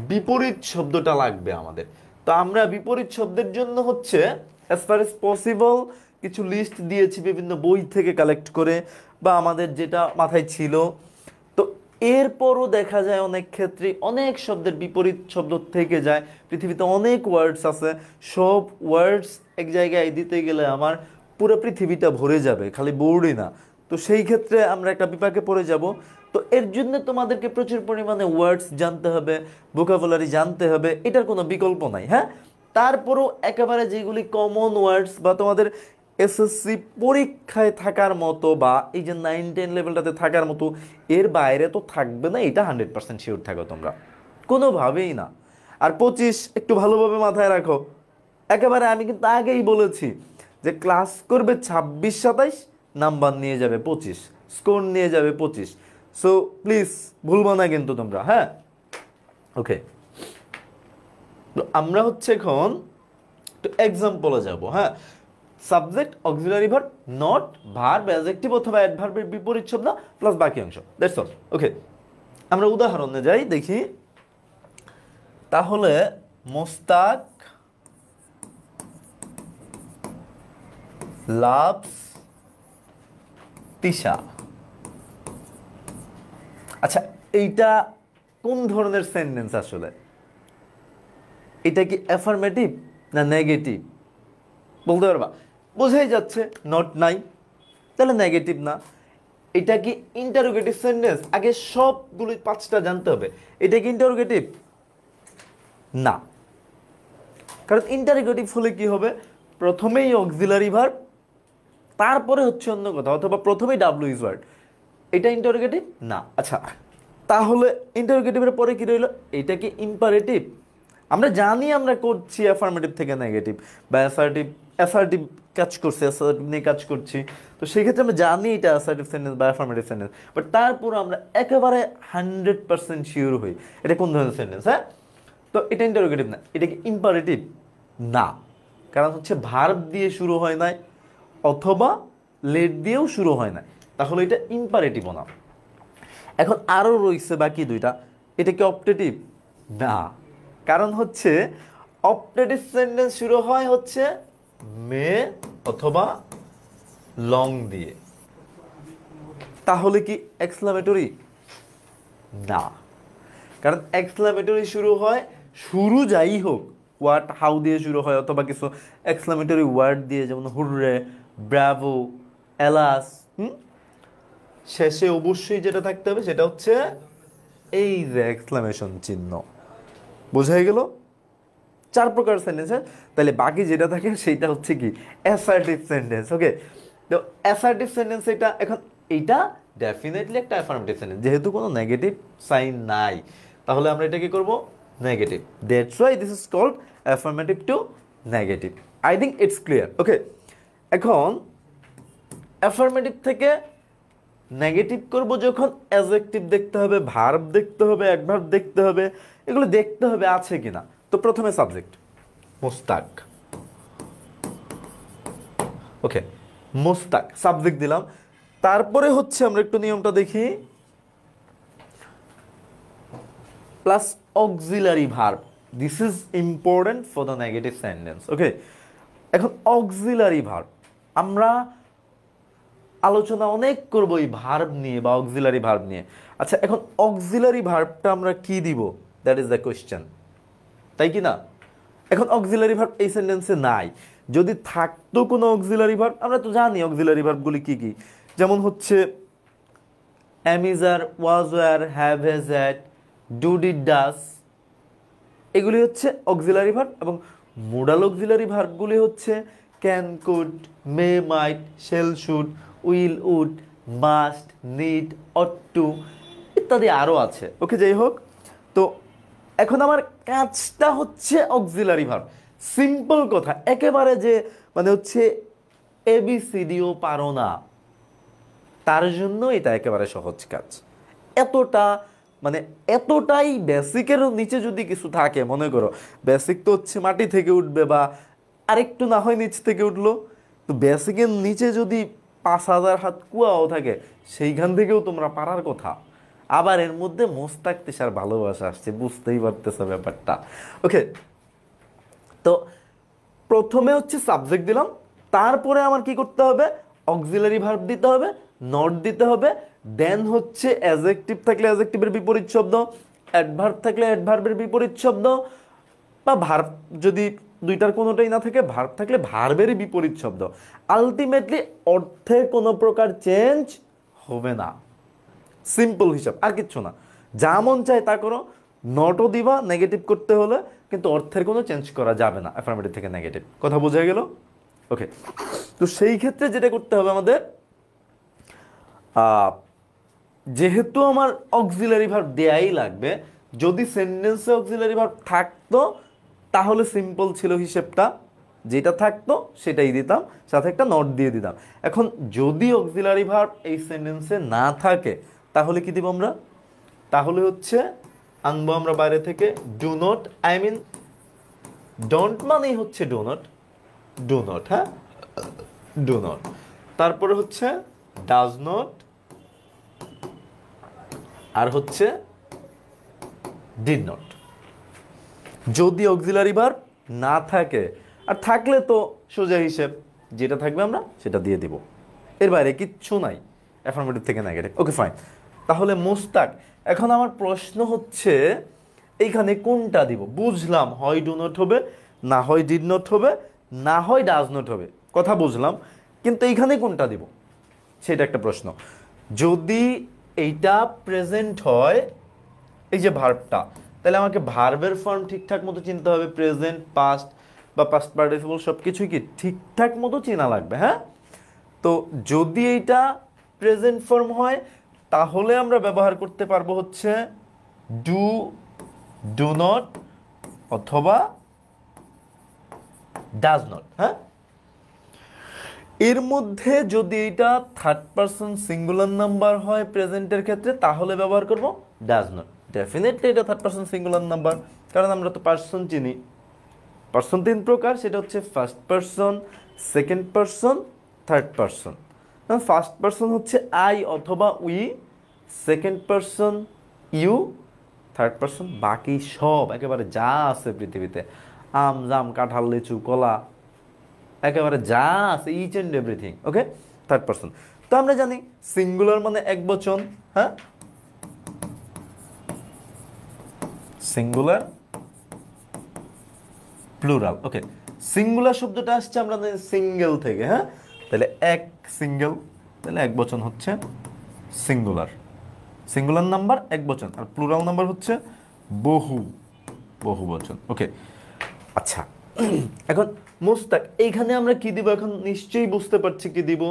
বিপরীত শব্দটা লাগবে আমাদের। তো আমরা বিপরীত শব্দের জন্য হচ্ছে অ্যাজ ফার এজ পসিবল কিছু লিস্ট দিয়েছি বিভিন্ন বই থেকে কালেক্ট করে, বা আমাদের যেটা মাথায় ছিল। তো এরপরও দেখা যায় অনেক ক্ষেত্রে অনেক শব্দের বিপরীত শব্দ থেকে যায়। পৃথিবীতে অনেক ওয়ার্ডস আছে, সব ওয়ার্ডস এক জায়গায় দিতে গেলে আমার পুরো পৃথিবীটা ভরে যাবে, খালি বোর্ডই না। তো সেই ক্ষেত্রে আমরা একটা বিপাকে পড়ে যাব। তো এর জন্য তোমাদেরকে প্রচুর পরিমাণে ওয়ার্ডস জানতে হবে, ভোকাবুলারি জানতে হবে, এটার কোনো বিকল্প নাই। হ্যাঁ, তারপরও একেবারে যেগুলি কমন ওয়ার্ডস বা তোমাদের এসএসসি পরীক্ষায় থাকার মতো বা এই যে 9-10 লেভেলটাতে থাকার মতো, এর বাইরে তো থাকবে না, এটা 100% শিওর থাকো তোমরা, কোনোভাবেই না। আর 25 একটু ভালোভাবে মাথায় রাখো, একেবারে আমি কিন্তু আগেই বলেছি যে ক্লাস করবে 26-27, নাম্বার নিয়ে যাবে 25, স্কোর নিয়ে যাবে 25। সো প্লিজ ভুলবো না কিন্তু তোমরা। হ্যাঁ, ওকে, তো আমরা হচ্ছে এখন একটু এক্সাম্পলে যাব। হ্যাঁ, subject, auxiliary verb, not, verb, adjective অথবা অ্যাডভার্বের বিপরীত শব্দ প্লাস বাকি অংশ, দ্যাটস অল। ওকে, আমরা উদাহরণে যাই, দেখি। তাহলে মোস্তাক লাভস তিশা। আচ্ছা, এইটা কোন ধরনের সেন্টেন্স আসলে? এটা কি অ্যাফার্মেটিভ না নেগেটিভ বলতে পারবা? বোঝাই যাচ্ছে নট নাই, তাহলে নেগেটিভ না। এটা কি ইন্টারোগেটিভ সেন্টেন্স? আগে সবগুলো 5টা জানতে হবে। এটা কি ইন্টারোগেটিভ? না, কারণ ইন্টারোগেটিভ হলে কি হবে, প্রথমেই অক্সিলারি ভার্ব, তারপরে হচ্ছে অন্য কথা, অথবা প্রথমেই ডাব্লিউ ইজ ওয়ার্ড। এটা ইন্টারোগেটিভ না। আচ্ছা, তাহলে ইন্টারোগেটিভের পরে কি রইল? এটা কি ইম্পারেটিভ? আমরা জানি আমরা করছি অ্যাফার্মেটিভ থেকে নেগেটিভ, বা অ্যাসার্টিভ, অ্যাসার্টিভ কাজ করছে, অ্যাসার্টিভ নিয়ে কাজ করছি। তো সেই ক্ষেত্রে আমরা জানি এটা অ্যাসার্টিভ সেন্টেন্স বা অ্যাফার্মেটিভ সেন্টেন্স, বাট তারপর আমরা একেবারে 100% শিওর হই এটা কোন ধরনের সেন্টেন্স। হ্যাঁ, তো এটা ইন্টারোগেটিভ না। এটা কি ইম্পারেটিভ? না, কারণ হচ্ছে ভার্ব দিয়ে শুরু হয় নাই অথবা লেট দিয়েও শুরু হয় না, তাহলে এটা ইম্পারেটিভও না। এখন আরও রয়েছে বাকি দুইটা। এটা কি অপটেটিভ? না, কারণ হচ্ছে অপটেটিভ সেন্টেন্স শুরু হয় হচ্ছে মে অথবা লং দিয়ে। তাহলে কি এক্সক্লামেটরি? না, কারণ এক্সক্লামেটরি শুরু হয়, শুরু যাই হোক, হোয়াট, হাউ দিয়ে শুরু হয়, অথবা কিছু এক্সক্লামেটরি ওয়ার্ড দিয়ে, যেমন হুররে, ব্রাভো, এলাস। শেষে অবশ্যই যেটা থাকতে হবে সেটা হচ্ছে এই যে এক্সক্লামেশন চিহ্ন। বোঝাই গেল 4 প্রকার সেন্টেন্স। তাহলে বাকি যেটা থাকে সেটা হচ্ছে কি অ্যাসার্টিভ সেন্টেন্স। ওকে, তো অ্যাসার্টিভ সেন্টেন্স এটা, এখন এইটা ডেফিনেটলি একটা অ্যাফার্মেটিভ সেন্টেন্স, যেহেতু কোনো নেগেটিভ সাইন নাই, তাহলে আমরা এটা কি করব? Negative. That's why this is called affirmative to negative. I think it's clear. Okay, এখন অ্যাফার্মেটিভ থেকে নেগেটিভ করব যখন, অ্যাডজেক্টিভ দেখতে হবে, ভার্ব দেখতে হবে, অ্যাডভার্ব দেখতে হবে, এগুলো দেখতে হবে আছে কিনা। তো প্রথমে subject, Mostak. Okay, Mostak subject দিলাম। তারপরে হচ্ছে আমরা একটু নিয়মটা দেখি, plus auxiliary verb. This is important for the negative sentence. Okay, এখন অক্সিলারি ভার্ব, আমরা আলোচনা অনেক করবো এই ভার্ব নিয়ে বা অক্সিলারি ভার্ব নিয়ে। আচ্ছা, এখন অক্সিলারি ভার্বটা আমরা কি দিব, দ্যাট ইজ দ্য কোয়েশ্চেন, তাই কি না? এখন অক্সিলারি ভার্ব এই সেন্টেন্সে নাই, যদি থাকতো কোনো অক্সিলারি ভার্ব, আমরা তো জানি অক্সিলারি ভার্বগুলি কি কি, যেমন হচ্ছে am is are, was were, have has had, do did does, এগুলি হচ্ছে অক্সিলারি ভার্ব। এবং মোডাল অক্সিলারি ভার্বগুলি হচ্ছে can, could, may, might, shall, should, will, would, must, need, ought to ইত্যাদি আরও আছে। ওকে, যাই হোক, তো এখন আমার কাজটা হচ্ছে অক্সিলারি ভার্ব। সিম্পল কথা, একেবারে যে মানে হচ্ছে এবিসিডিও পারো না, তার জন্য এটা একেবারে সহজ কাজ। এতটা মানে এতটাই বেসিকের নিচে যদি কিছু থাকে, মনে করো বেসিক তো হচ্ছে মাটি থেকে উঠবে বা আরেকটু না হয় নিচ থেকে উঠলো, তো বেসিকের নিচে যদি 5,000 হাত কুয়াও থাকে, সেইখান থেকেও তোমরা পারার কথা। আবার এর মধ্যে মোস্তাক তিশার ভালোবাসা আসছে, বুঝতেই পারতেছে ব্যাপারটা। ওকে, তো প্রথমে হচ্ছে সাবজেক্ট দিলাম, তারপরে আমার কি করতে হবে, অক্সিলারি ভার্ব দিতে হবে, নট দিতে হবে, দেন হচ্ছে অ্যাডজেক্টিভ থাকলে অ্যাডজেক্টিভের বিপরীত শব্দ, অ্যাডভার্ব থাকলে অ্যাডভার্বের বিপরীত শব্দ, বা ভার্ব যদি দুইটার কোনোটাই না থাকে, ভার্ব থাকলে ভার্বেরই বিপরীত শব্দ। আলটিমেটলি অর্থে কোনো প্রকার চেঞ্জ হবে না, সিম্পল হিসাব, আর কিচ্ছু না। যা মন চায় তা করো, নটও দিবা নেগেটিভ করতে হলে, কিন্তু অর্থের কোনো চেঞ্জ করা যাবে না অ্যাফার্মেটিভ থেকে নেগেটিভ। কথা বোঝা গেল? ওকে, তো সেই ক্ষেত্রে যেটা করতে হবে আমাদের, যেহেতু আমার অক্সিলারি ভার্ব দেয়াই লাগবে, যদি সেন্টেন্সে অক্সিলারি ভার্ব থাকতো তাহলে সিম্পল ছিল হিসেবটা, যেটা থাকতো সেটাই দিতাম, সাথে একটা নট দিয়ে দিতাম। এখন যদি অক্সিলারি ভার্ব এই সেন্টেন্সে না থাকে তাহলে কি দিব আমরা, তাহলে হচ্ছে আনবো আমরা বাইরে থেকে do not, I mean don't মানেই হচ্ছে ডু নট, ডু নট, হ্যাঁ ডু নট, তারপরে হচ্ছে ডাজ নট, আর হচ্ছে ডিড নট। যদি অক্সিলারি ভার্ব না থাকে, আর থাকলে তো সোজা হিসেব, যেটা থাকবে আমরা সেটা দিয়ে দিব, এর বাইরে কিচ্ছু নাই অ্যাফার্মেটিভ থেকে নেগেটিভ। ওকে ফাইন, তাহলে মোস্তাক, এখন আমার প্রশ্ন হচ্ছে এইখানে কোনটা দিব? বুঝলাম হয় ডু নট হবে, না হয় ডিড নট হবে, না হয় ডাজ নট হবে, কথা বুঝলাম, কিন্তু এইখানে কোনটা দিব সেটা একটা প্রশ্ন। যদি এইটা প্রেজেন্ট হয়, এই যে ভার্বটা, তাহলে আমাকে ভার্বের ফর্ম ঠিকঠাক মতো চিনতে হবে, প্রেজেন্ট, পাস্ট বা পাস্ট পার্টিসিপল সব কিছুই কি ঠিকঠাক মতো চেনা লাগবে, হ্যাঁ। তো যদি এইটা প্রেজেন্ট ফর্ম হয় তাহলে আমরা ব্যবহার করতে পারবো হচ্ছে ডু, ডু নট অথবা ডাজ নট, হ্যাঁ। এর মধ্যে যদি এটা থার্ড পারসন সিঙ্গুলার নাম্বার হয় প্রেজেন্টের ক্ষেত্রে তাহলে ব্যবহার করব ডাজ নট। ডেফিনেটলি এটা থার্ড পারসন সিঙ্গুলার নাম্বার, কারণ আমরা তো পার্সন চিনি। পার্সন 3 প্রকার, সেটা হচ্ছে first person, second person, third person. First person হচ্ছে আই অথবা we, second person you, third person বাকি সব, একেবারে যা আছে পৃথিবীতে, আম, জাম, কাঁঠাল, লিচু, কলা, একেবারে যা আছে, each and everything. Okay, third person. তো আমরা জানি সিঙ্গুলার মানে এক বচন, হ্যাঁ, সিঙ্গুলার, প্লুরাল। ওকে, সিঙ্গুলার শব্দটা আসছে আমরা সিঙ্গেল থেকে, হ্যাঁ, তাহলে এক, সিঙ্গেল, তাহলে এক বচন হচ্ছে সিঙ্গুলার, সিঙ্গুলার নাম্বার এক বচন, আর প্লুরাল নাম্বার হচ্ছে বহু, বহু বচন। ওকে, আচ্ছা, এখন মোস্তাক এইখানে আমরা কি দিব? এখন নিশ্চয়ই বুঝতে পারছি কি দিব,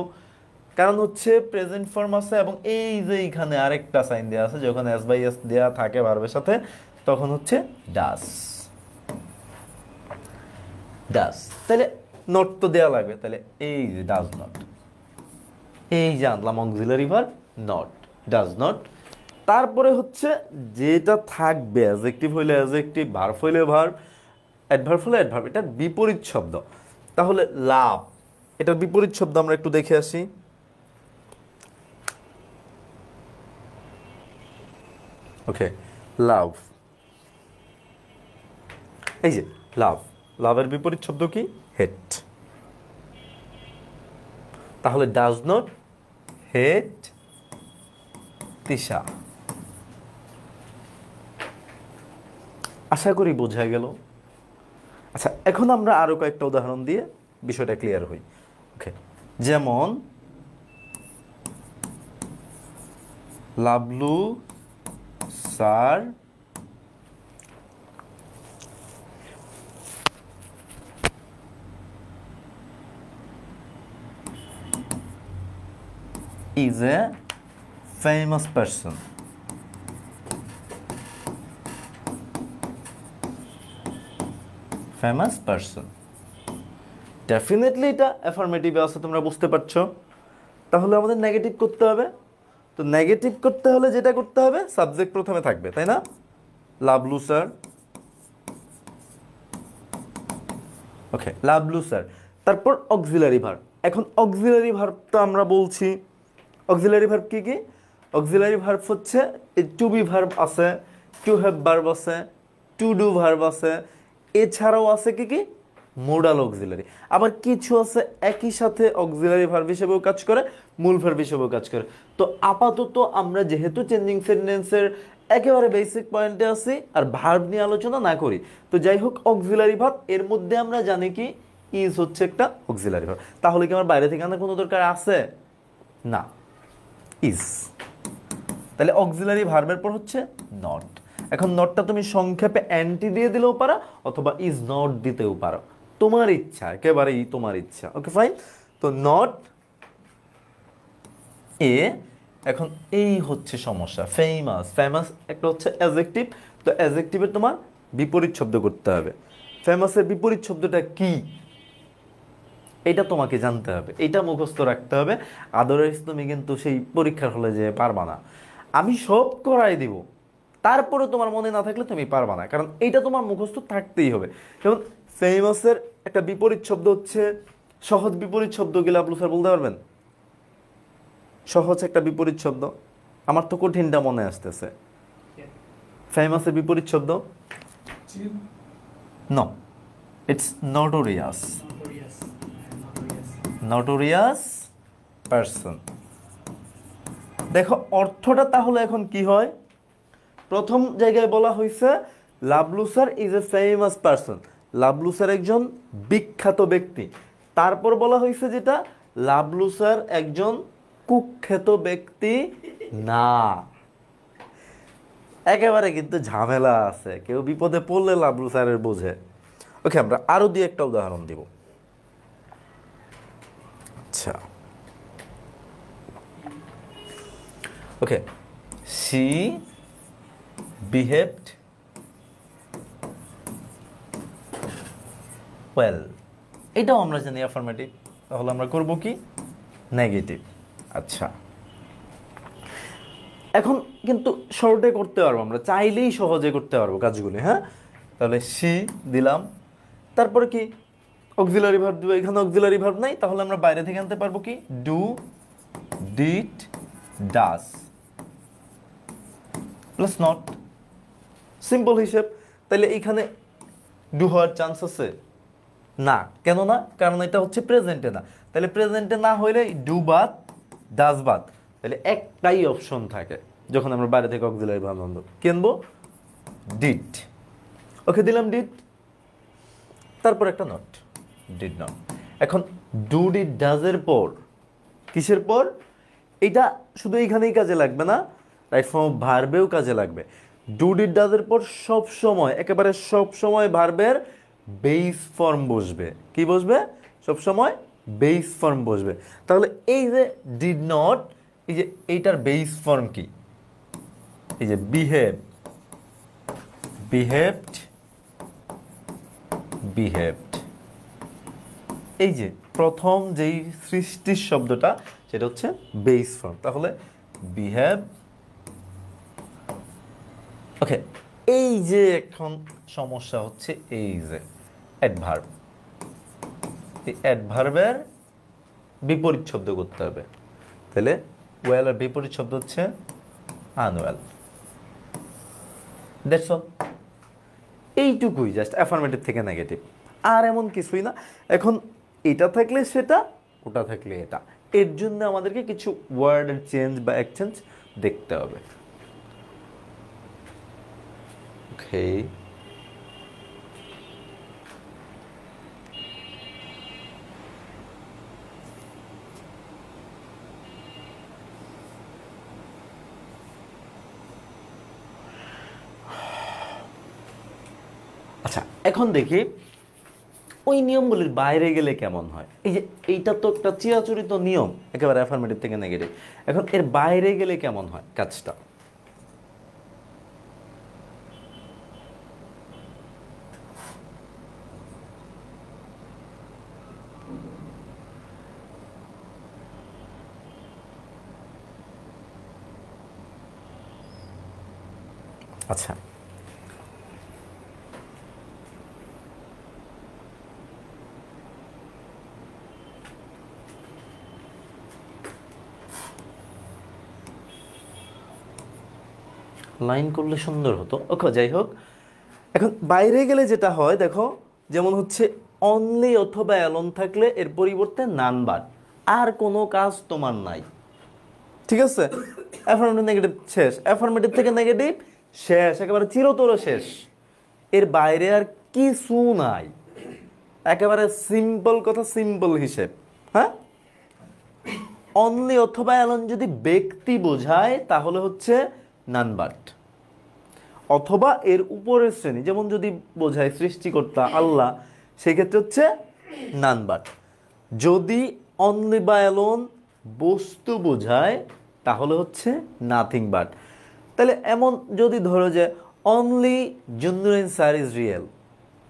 কারণ হচ্ছে প্রেজেন্ট ফর্ম আছে এবং এই যে এইখানে আরেকটা সাইন দেওয়া আছে, যখন এস বাই এস দেওয়া থাকে ভার্বের সাথে তখন হচ্ছে ডাস, ডাস, তাহলে নট তো দেওয়া লাগবে, তাহলে এই যে ডাজ নট, এই যে আনলাম auxiliary verb not, does not. তারপরে হচ্ছে যেটা থাকবে, অ্যাডজেক্টিভ হইলে অ্যাডজেক্টিভ, ভার্ব হইলে ভার্ব, অ্যাডভার্ব হলে অ্যাডভার্ব, এটার বিপরীত শব্দ। তাহলে লাভ, এটার বিপরীত শব্দ আমরা একটু দেখে আসি। ওকে, লাভ, এই যে লাভ, লাভের বিপরীত শব্দ কি? হেট। তাহলে ডাজ নট হেট তিশা। আশা করি বোঝা গেল। আচ্ছা, এখন আমরা আরো কয়েকটা উদাহরণ দিয়ে বিষয়টা ক্লিয়ার হই। ওকে, যেমন Lavlu sir is a famous person. Famous person. Definitely এটা অ্যাফার্মেটিভে আছে, তোমরা বুঝতে পারছো। তাহলে আমাদের নেগেটিভ করতে হবে। তো নেগেটিভ করতে হলে যেটা করতে হবে, সাবজেক্ট প্রথমে থাকবে, তাই না? লাভলু স্যার। ওকে, লাভলু স্যার। তারপর অক্সিলারি ভার্ব। এখন অক্সিলারি ভার্বটা আমরা বলছি, অক্সিলারি ভার্ব কি কি? অক্সিলারি ভার্ব হচ্ছে টু বি ভার্ব আছে, টু হ্যাভ ভার্ব আছে, টু ডু ভার্ব আছে, এছাড়াও আছে কি কি? Modal auxiliary. আবার কিছু আছে একই সাথে অক্সিলারি ভার্ব হিসেবেও কাজ করে, মূল ভার্ব হিসেবেও কাজ করে। তো আপাতত আমরা যেহেতু চেঞ্জিং সেন্টেন্সের একেবারে বেসিক পয়েন্টে আছি আর ভার্ব নিয়ে আলোচনা না করি, তো যাই হোক অক্সিলারি ভার্ব এর মধ্যে আমরা জানি কি ইজ হচ্ছে একটা অক্সিলারি ভার্ব। তাহলে কি আমার বাইরে থেকে আনার কোনো দরকার আছে? না, ইজ। তাহলে অক্সিলারি ভার্বের পর হচ্ছে নট। এখন নটটা তুমি সংক্ষেপে অ্যান্টি দিয়ে দিলেও পারো অথবা ইজ নট দিতেও পারো, তোমার ইচ্ছা, একেবারেই তোমার ইচ্ছা। Okay fine. তো নট এ। এখন এই হচ্ছে সমস্যা, ফেমাস। ফেমাস একটা হচ্ছে অ্যাডজেক্টিভ, তো অ্যাডজেক্টিভের তোমার বিপরীত শব্দ করতে হবে। ফেমাসের বিপরীত শব্দটা কি এটা তোমাকে জানতে হবে, এটা মুখস্থ রাখতে হবে। আদারওয়াইজ তুমি কিন্তু সেই পরীক্ষার হলে যে পারবা না। আমি সব করাই দিব, তারপরে তোমার মনে না থাকলে তুমি পারবা না, কারণ এইটা তোমার মুখস্থ থাকতেই হবে। যেমন ফেমাসের একটা বিপরীত শব্দ হচ্ছে, সহজ বিপরীত শব্দ গেলে আপনি স্যার বলতে পারবেন? সহজ একটা বিপরীত শব্দ, আমার তো কঠিনটা মনে আসতেছে। ফেমাসের বিপরীত শব্দ no, it's notorious. Notorious person. দেখো অর্থটা তাহলে এখন কি হয়? প্রথম জায়গায় বলা হয়েছে Lavlu sir is a famous person, Lavlu sir একজন বিখ্যাত ব্যক্তি। তারপর বলা হয়েছে যেটা, লাভলু স্যার একজন কুখ্যাত ব্যক্তি না। একেবারে কিন্তু ঝামেলা আছে, কেউ বিপদে পড়লে লাভলু স্যারের বোঝে। ওকে, আমরা আরো দিয়ে একটা উদাহরণ দিব। আচ্ছা, ওকে, শি বিহেভড ওয়েল। এটাও আমরা জানি অ্যাফার্মেটিভ, তাহলে আমরা করব কি? নেগেটিভ। আচ্ছা, এখন কিন্তু শর্টে করতে পারবো, আমরা চাইলেই সহজে করতে পারবো কাজগুলি। হ্যাঁ, তাহলে শি দিলাম, তারপরে কি অক্সিলারি ভার্ব দিব। এখানে অক্সিলারি ভার্ব নাই, তাহলে আমরা বাইরে থেকে আনতে পারবো কি? Do, did, does plus not. Simple হিসেব। তাহলে এইখানে ডু হওয়ার চান্স আছে না, কেন না? কারণ এটা হচ্ছে প্রেজেন্টে না। তাহলে প্রেজেন্টে না হইলে ডু বাদ, ডাস বাদ, তাহলে একটাই অপশন থাকে যখন আমরা বাইরে থেকে অক্সিলারি ভার্ব আনবো। কিনবো ডিড। ওকে, দিলাম ডিড, তারপর একটা নট, ডিড নট। এখন ডু, ডিড, ডাজের পর কিসের পর? এটা শুধু এইখানেই কাজে লাগবে না, রাইট ফর্ম অফ ভার্বেও কাজে লাগবে। ডু, ডিড, ডাজের পর সব সময়, একেবারে সব সময় ভার্বের বেস ফর্ম বসবে। কি বসবে? সব সময় বেস ফর্ম বসবে। তাহলে এই যে ডিড নট, এই যে এইটার বেস ফর্ম কি? এই যে বিহেভ, বিহেভড, বিহেভড। এই যে প্রথম যেই সৃষ্টির শব্দটা সেটা হচ্ছে বেস ফর্ম, তাহলে বিহেভ। ওকে, এই যে এখন সমস্যা হচ্ছে এই যে অ্যাডভার্ব, এই অ্যাডভার্বের বিপরীত শব্দ করতে হবে। তাহলে ওয়েলের বিপরীত শব্দ হচ্ছে আনওয়েল। That's all. এইটুকুই জাস্ট অ্যাফার্মেটিভ থেকে নেগেটিভ, আর এমন কিছুই না। এখন এটা থাকলে সেটা, ওটা থাকলে এটা, এর জন্য আমাদেরকে কিছু ওয়ার্ডের চেঞ্জ বা এক্সচেঞ্জ দেখতে হবে। ওকে, আচ্ছা এখন দেখি ওই নিয়মগুলির বাইরে গেলে কেমন হয়। এই যে এইটা তো একটা চিরাচরিত নিয়ম একেবারে অ্যাফার্মেটিভ থেকে নেগেটিভ, এখন এর বাইরে গেলে কেমন হয় কাজটা। আচ্ছা লাইন করলে সুন্দর হতো, ওকে যাই হোক। এখন বাইরে গেলে যেটা হয় দেখো, যেমন হচ্ছে অনলি অথবা অ্যালোন থাকলে এর পরিবর্তে নান বাট, আর কোনো কাজ তোমার নাই, ঠিক আছে। অ্যাফার্মেটিভ নেগেটিভ শেষ, অ্যাফার্মেটিভ থেকে নেগেটিভ শেষ, একেবারে চিরতর শেষ, এর বাইরে আর কিছু নাই, একেবারে সিম্পল কথা, সিম্পল হিসেব। হ্যাঁ, অনলি অথবা অ্যালোন যদি ব্যক্তি বোঝায় তাহলে হচ্ছে নান বাট, অথবা এর উপরের শ্রেণী, যেমন যদি বোঝায় সৃষ্টিকর্তা আল্লাহ, সেক্ষেত্রে হচ্ছে নান বাট। যদি অনলি বা অ্যালোন বস্তু বোঝায় তাহলে হচ্ছে নাথিং বাট। তাহলে এমন যদি ধরো যে only Junnur sir is real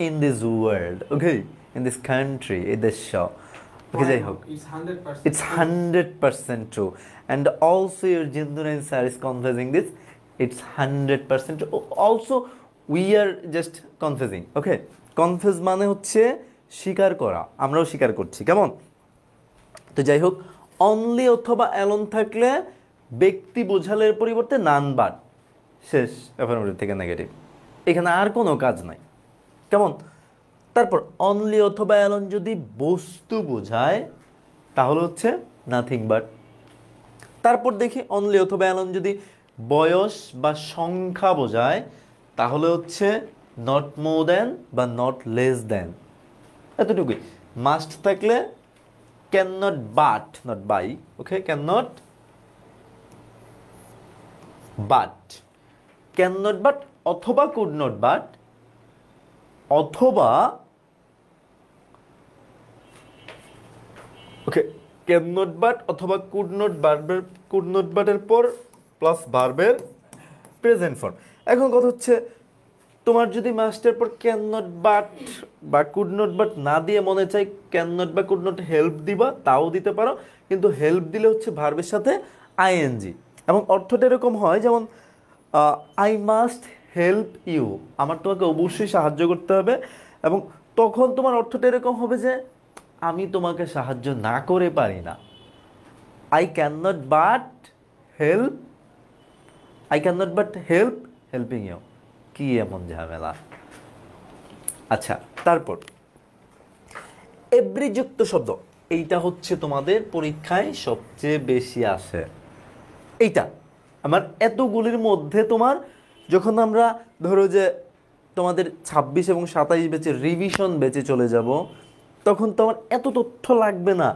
in this world, okay, in this country, এই দেশ, ওকে যাই হোক, it's 100% true, and also your Jindun sir is confessing this, it's 100% true. Also we are just confessing, okay, confess মানে হচ্ছে স্বীকার করা, আমরাও স্বীকার করছি, কেমন। তো যাই হোক, অনলি অথবা অ্যালোন থাকলে ব্যক্তি বোঝালের পরিবর্তে নান বাট, শেষ, অ্যাফার্মেটিভ থেকে নেগেটিভ, এখানে আর কোনো কাজ নাই, কেমন। তারপর অনলি অথবা অ্যালোন যদি বস্তু বোঝায় তাহলে হচ্ছে নাথিং বাট। তারপর দেখি অনলি অথবা অ্যালোন যদি বয়স বা সংখ্যা বোঝায় তাহলে হচ্ছে নট মোর দ্যান বা নট লেস দ্যান, এতটুকুই। মাস্ট থাকলে can not but, not by, okay, can not but, can not but অথবা কুড নট বাট, অথবা ওকে ক্যান নট বাট অথবা কুড নট বার্বের, কুড নট বাটের পর প্লাস ভার্বের প্রেজেন্ট ফর্ম। এখন কথা হচ্ছে তোমার যদি মাস্টের পর ক্যান নট বাট বা কুড নট বাট না দিয়ে মনে চাই ক্যান নট বা কুড নট হেল্প দিবা, তাও দিতে পারো, কিন্তু হেল্প দিলে হচ্ছে ভার্বের সাথে আইএনজি, এবং অর্থটা এরকম হয় যেমন আই মাস্ট হেল্প ইউ, আমার তোমাকে অবশ্যই সাহায্য করতে হবে, এবং তখন তোমার অর্থটা এরকম হবে যে আমি তোমাকে সাহায্য না করে পারি না, I can not but help, I can not but help helping you, কি এমন ঝামেলা। আচ্ছা, তারপর এভরি যুক্ত শব্দ, এইটা হচ্ছে তোমাদের পরীক্ষায় সবচেয়ে বেশি আসে। এইটা আমার এতগুলির মধ্যে তোমার যখন আমরা ধরো যে তোমাদের 26 এবং 27 ব্যাচে রিভিশন ব্যাচে চলে যাব, তখন তোমার এত তথ্য লাগবে না।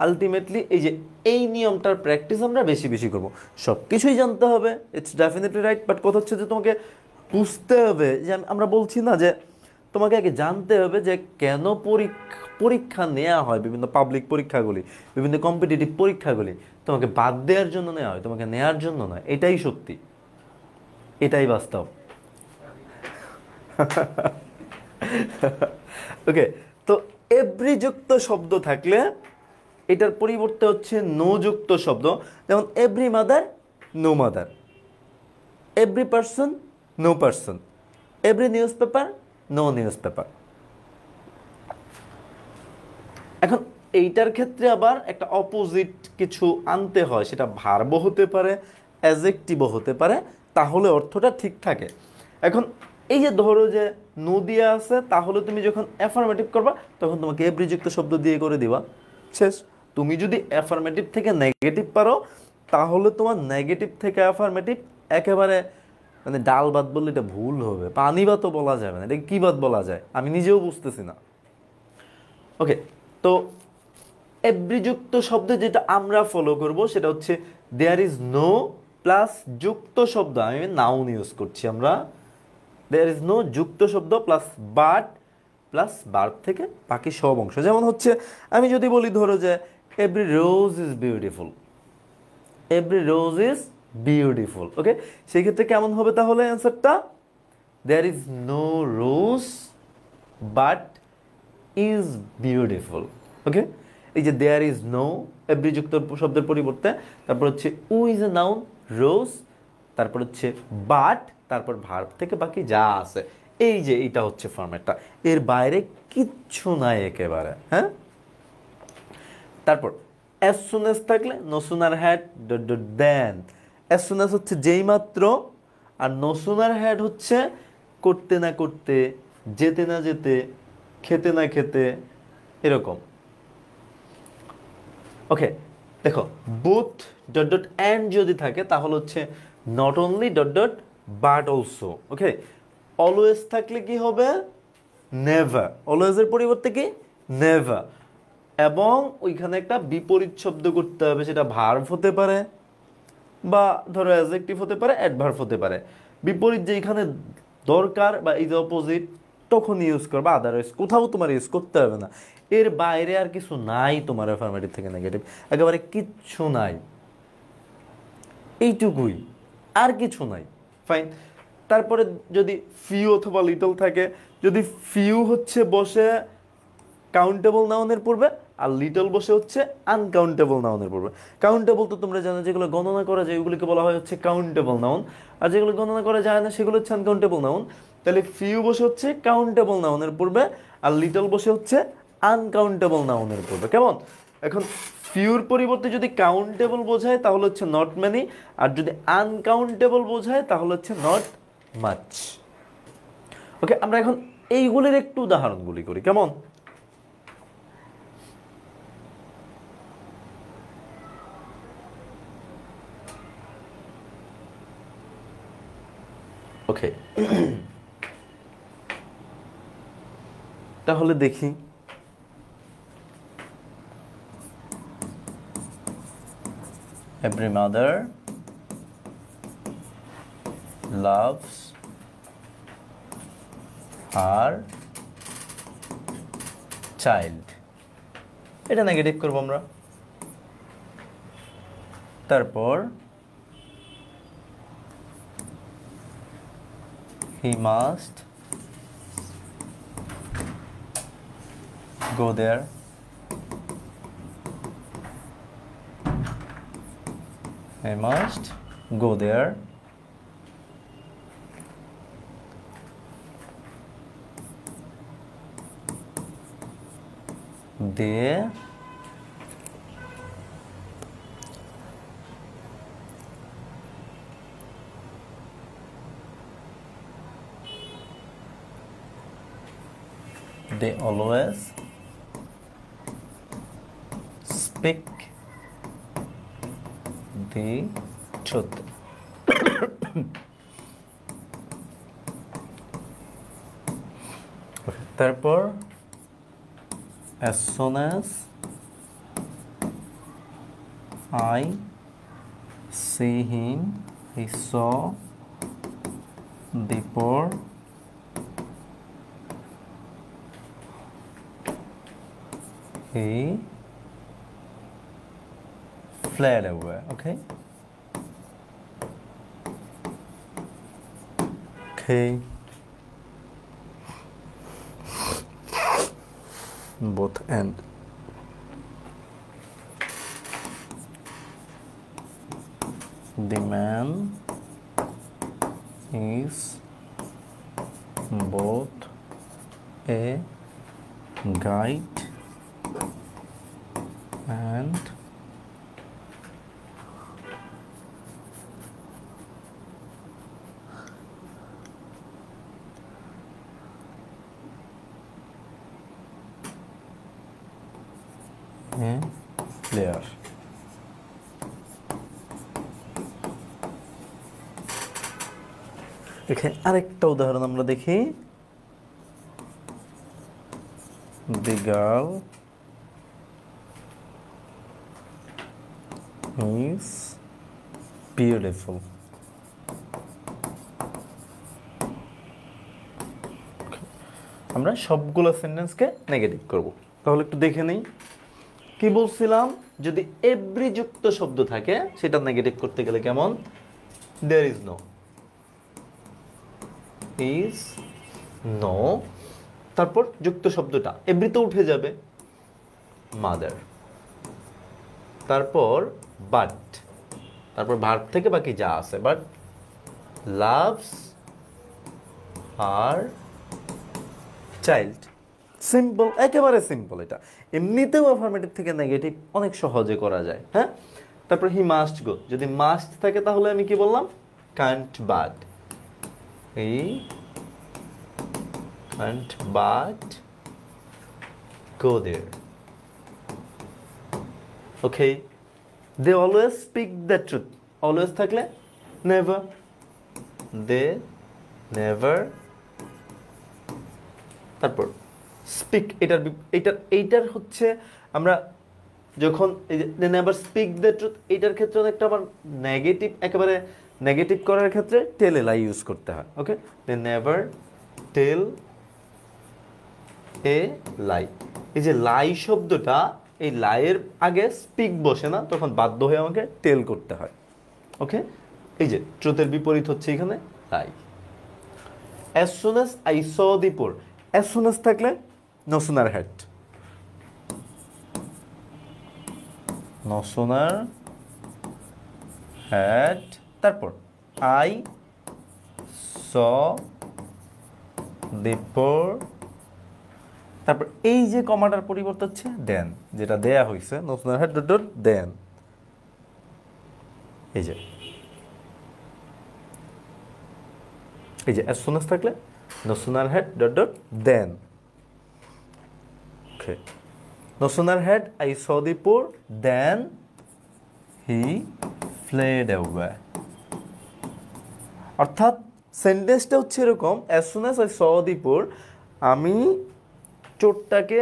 আলটিমেটলি এই যে এই নিয়মটার প্র্যাকটিস আমরা বেশি বেশি করব, সব কিছুই জানতে হবে, ইটস ডেফিনেটলি রাইট, বাট কথা হচ্ছে যে তোমাকে বুঝতে হবে যে আমরা বলছি না যে তোমাকে আগে জানতে হবে যে কেন পরীক্ষা নেওয়া হয়, বিভিন্ন পাবলিক পরীক্ষাগুলি, বিভিন্ন কম্পিটিটিভ পরীক্ষাগুলি তোমাকে বাদ দেওয়ার জন্য নেওয়া হয়, তোমাকে নেওয়ার জন্য নয়, এটাই সত্যি, এটাই বাস্তব। ওকে, তো এভরি যুক্ত শব্দ থাকলে এটার পরিবর্তে হচ্ছে নো যুক্ত শব্দ, যেমন every mother, no mother, every person, no person, every newspaper, no newspaper. এখন এইটার ক্ষেত্রে আবার একটা অপোজিট কিছু আনতে হয়, সেটা ভার্বও হতে পারে, অ্যাডজেক্টিভও হতে পারে, তাহলে অর্থটা ঠিক থাকে। এখন এই যে ধরো যে নদী আছে, তাহলে তুমি যখন অ্যাফার্মেটিভ করবা তখন তোমাকে এভরি যুক্ত শব্দ দিয়ে করে দিবা, শেষ। তুমি যদি অ্যাফার্মেটিভ থেকে নেগেটিভ পারো, তাহলে তোমার নেগেটিভ থেকে অ্যাফার্মেটিভ একেবারে মানে ডাল ভাত বললে এটা ভুল হবে, পানি ভাতও বলা যাবে না, এটা কি ভাত বলা যায় আমি নিজেও বুঝতেছি না। ওকে, তো এভরি যুক্ত শব্দে যেটা আমরা ফলো করব সেটা হচ্ছে দেয়ার ইজ নো প্লাস যুক্ত শব্দ, আমি নাউন ইউজ করছি আমরা, দেয়ার ইজ নো যুক্ত শব্দ প্লাস বাট প্লাস ভার্ব থেকে বাকি সব অংশ। যেমন হচ্ছে আমি যদি বলি ধরো যে every rose is beautiful, every rose is beautiful, okay, সেই ক্ষেত্রে কেমন হবে তাহলে অ্যান্সারটা? There is no rose but is beautiful, okay. এই যে দেয়ার ইজ নো এভরি যুক্ত শব্দের পরিবর্তে তারপর হচ্ছে উ ইজ এ নাউন, রোজ, তারপর হচ্ছে বাট, তারপর ভার্ব থেকে বাকি যা আছে, এই যে এটা হচ্ছে ফরম্যাটটা, এর বাইরে কিচ্ছু নাই একেবারে, হ্যাঁ। তারপর as soon as থাকলে no sooner had then, as soon as হচ্ছে যেই মাত্র, আর no sooner had হচ্ছে করতে না করতে, যেতে না যেতে, খেতে না খেতে, এরকম। ওকে, দেখো both and যদি থাকে তাহলে হচ্ছে not only but also, okay. Always থাকলে কি হবে? নেভার, অলওয়েজ এর পরিবর্তে কি? নেভার। এবং ওইখানে একটা বিপরীত শব্দ করতে হবে, সেটা ভার্ব হতে পারে বা ধরো অ্যাডজেক্টিভ হতে পারে, অ্যাডভার্ব হতে পারে। বিপরীত যেখানে দরকার বা এই যে অপোজিট তখন ইউজ করবা, আদারওয়াইজ কোথাও তোমার ইউজ করতে হবে না। এর বাইরে আর কিছু নাই তোমার অ্যাফার্মেটিভ থেকে নেগেটিভ, একেবারে কিচ্ছু নাই, এইটুকুই, আর কিছু নাই, ফাইন। তারপরে যদি ফিউ অথবা লিটল থাকে, যদি ফিউ হচ্ছে বসে কাউন্টেবল নাউনের পূর্বে আর লিটল বসে হচ্ছে আনকাউন্টেবল নাউনের পূর্বে। কাউন্টেবল তো তোমরা জানো, যেগুলো গণনা করা যায় ওগুলোকে বলা হয় হচ্ছে কাউন্টেবল নাউন, আর যেগুলো গণনা করা যায় না সেগুলো হচ্ছে আনকাউন্টেবল নাউন। তাহলে ফিউ বসে হচ্ছে কাউন্টেবল নাউনের পূর্বে আর লিটল বসে হচ্ছে আনকাউন্টেবল নাউনের পূর্বে, কেমন? এখন ফিউর পরিবর্তে যদি কাউন্টেবল বোঝায় তাহলে হচ্ছে নট মেনি, আর যদি আনকাউন্টেবল বোঝায় তাহলে হচ্ছে নট মাচ। ওকে, আমরা এখন এইগুলির একটু উদাহরণগুলি করি, কেমন? ওকে, তাহলে দেখি every mother loves her child, এটা নেগেটিভ করব আমরা। তারপর he must go there, he must go there, they always speak the truth. তারপর as soon as I see him, he saw before he fled away, okay? Okay. Both and. The man is both a guide and player. এখানে আরেকটা উদাহরণ আমরা দেখি। The girl is beautiful. আমরা সবগুলো সেন্টেন্সকে negative করব। তাহলে একটু দেখে নেই কি বলছিলাম, যদি এভরি যুক্ত শব্দ থাকে সেটা নেগেটিভ করতে গেলে কেমন, there is no, is no, তারপর যুক্ত শব্দটা এভরি তো উঠে যাবে, মাদার, তারপর বাট, তারপর ভার্ব থেকে বাকি যা আছে, বাট লাভস আর চাইল্ড। সিম্পল, একেবারে সিম্পল। এটা এমনিতেও অ্যাফার্মেটিভ থেকে নেগেটিভ অনেক সহজে করা যায়। হ্যাঁ, তারপর হি মাস্ট গো, যদি মাস্ট থাকে তাহলে আমি কি বললাম, can't but, he can't but go there. Okay, they always speak the truth, always থাকলে নেভার, দে নেভার। তারপর স্পিক, এইটার হচ্ছে আমরা যখন নেভার স্পিক দ্য ট্রুথ, এইটার ক্ষেত্রে একটা আবার নেগেটিভ, একেবারে নেগেটিভ করার ক্ষেত্রে টেল এ লাই ইউজ করতে হয়। ওকে, দে নেভার টেল এ লাই। এই যে লাই শব্দটা, এই লাইয়ের আগে স্পিক বসে না, তখন বাধ্য হয়ে আমাকে টেল করতে হয়। ওকে, এই যে ট্রুথের বিপরীত হচ্ছে এখানে লাই। As soon as I saw the poor, as soon as থাকলে no sooner had, no sooner had, তারপর I saw the poor, তারপর এই যে কমাটার পরিবর্তন হচ্ছে দেন, যেটা দেয়া হয়েছে no sooner had dot dot then, এই যে as soon as থাকলে no sooner had dot dot then. Okay, no sooner had I saw the poor than he fled away. অর্থাৎ সেন্টেন্সটা হচ্ছে এরকম, as soon as I saw the poor, আমি চোরটাকে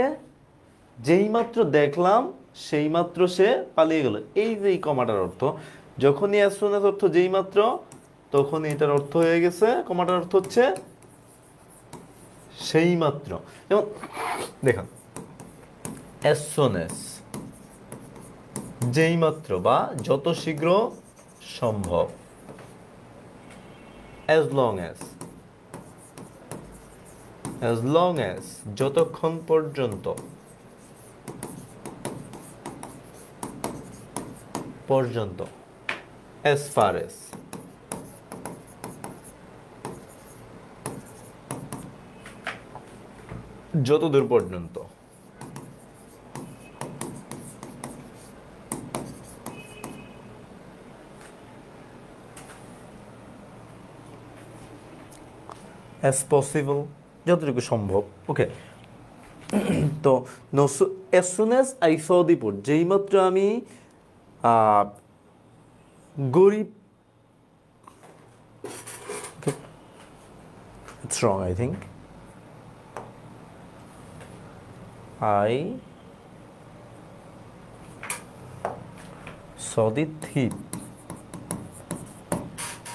যেইমাত্র দেখলাম সেইমাত্র সে পালিয়ে গেল। এই যে কমাটার অর্থ, যখনই as soon as অর্থ যেইমাত্র, তখন এটার অর্থ হয়ে গেছে, কমাটার অর্থ হচ্ছে সেই মাত্র। যেমন দেখুন, as soon as যেই মাত্র বা যত শীঘ্র সম্ভব, as long as যতক্ষণ পর্যন্ত, as far as যতদূর পর্যন্ত। as possible যতটুকু সম্ভব। ওকে, তো as soon as I saw the poor, যেই মাত্র আমি গরিব, it's wrong I think, I saw the thief.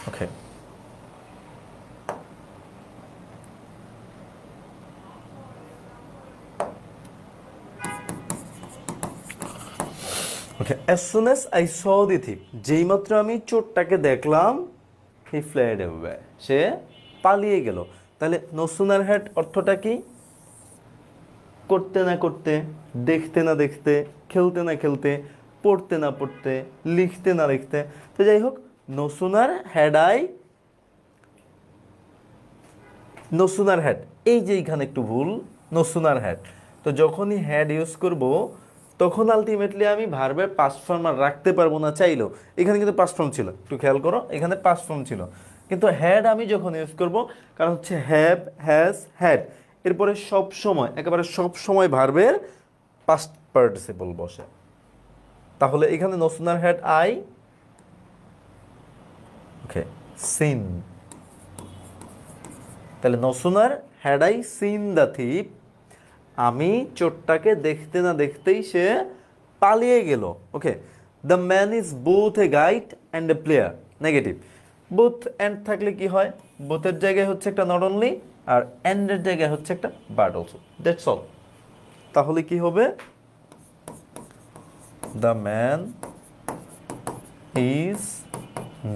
Okay, okay, as soon as I saw the thief, যেই মাত্র আমি চোরটাকে দেখলাম, he fled away, সে পালিয়ে গেল। তাহলে no sooner had অর্থটা কি, করতে না করতে, দেখতে না দেখতে, খেলতে না খেলতে, পড়তে না পড়তে, লিখতে না লিখতে। তো যাই হোক, no sooner had I, no sooner had, এই যে এখানে একটু ভুল, no sooner had। তো যখনই had ইউজ করব, তখন আলটিমেটলি আমি ভার্বের পাস্ট ফর্ম আর রাখতে পারবো না চাইলেও। এখানে কিন্তু পাস্ট ফর্ম ছিল, একটু খেয়াল করো, এখানে পাস্ট ফর্ম ছিল, কিন্তু হ্যাড আমি যখন ইউজ করব, কারণ হচ্ছে হ্যাভ, হ্যাজ, হ্যাড, এরপরে সব সময়, একেবারে সব সময় ভার্বের পাস্ট পার্টিসিপল বসে। তাহলে এখানে no sooner had I okay seen, তাহলে no sooner had I seen the thief, আমি চোরটাকে দেখতে না দেখতেই সে পালিয়ে গেল। Okay, the man is both a guide and a player, negative. Both and থাকলে কি হয়, বোথের জায়গায় হচ্ছে একটা নট অনলি, আর অ্যান্ডের জায়গায় হচ্ছে একটা বাট অলসো, দ্যাটস অল। তাহলে কি হবে, the man is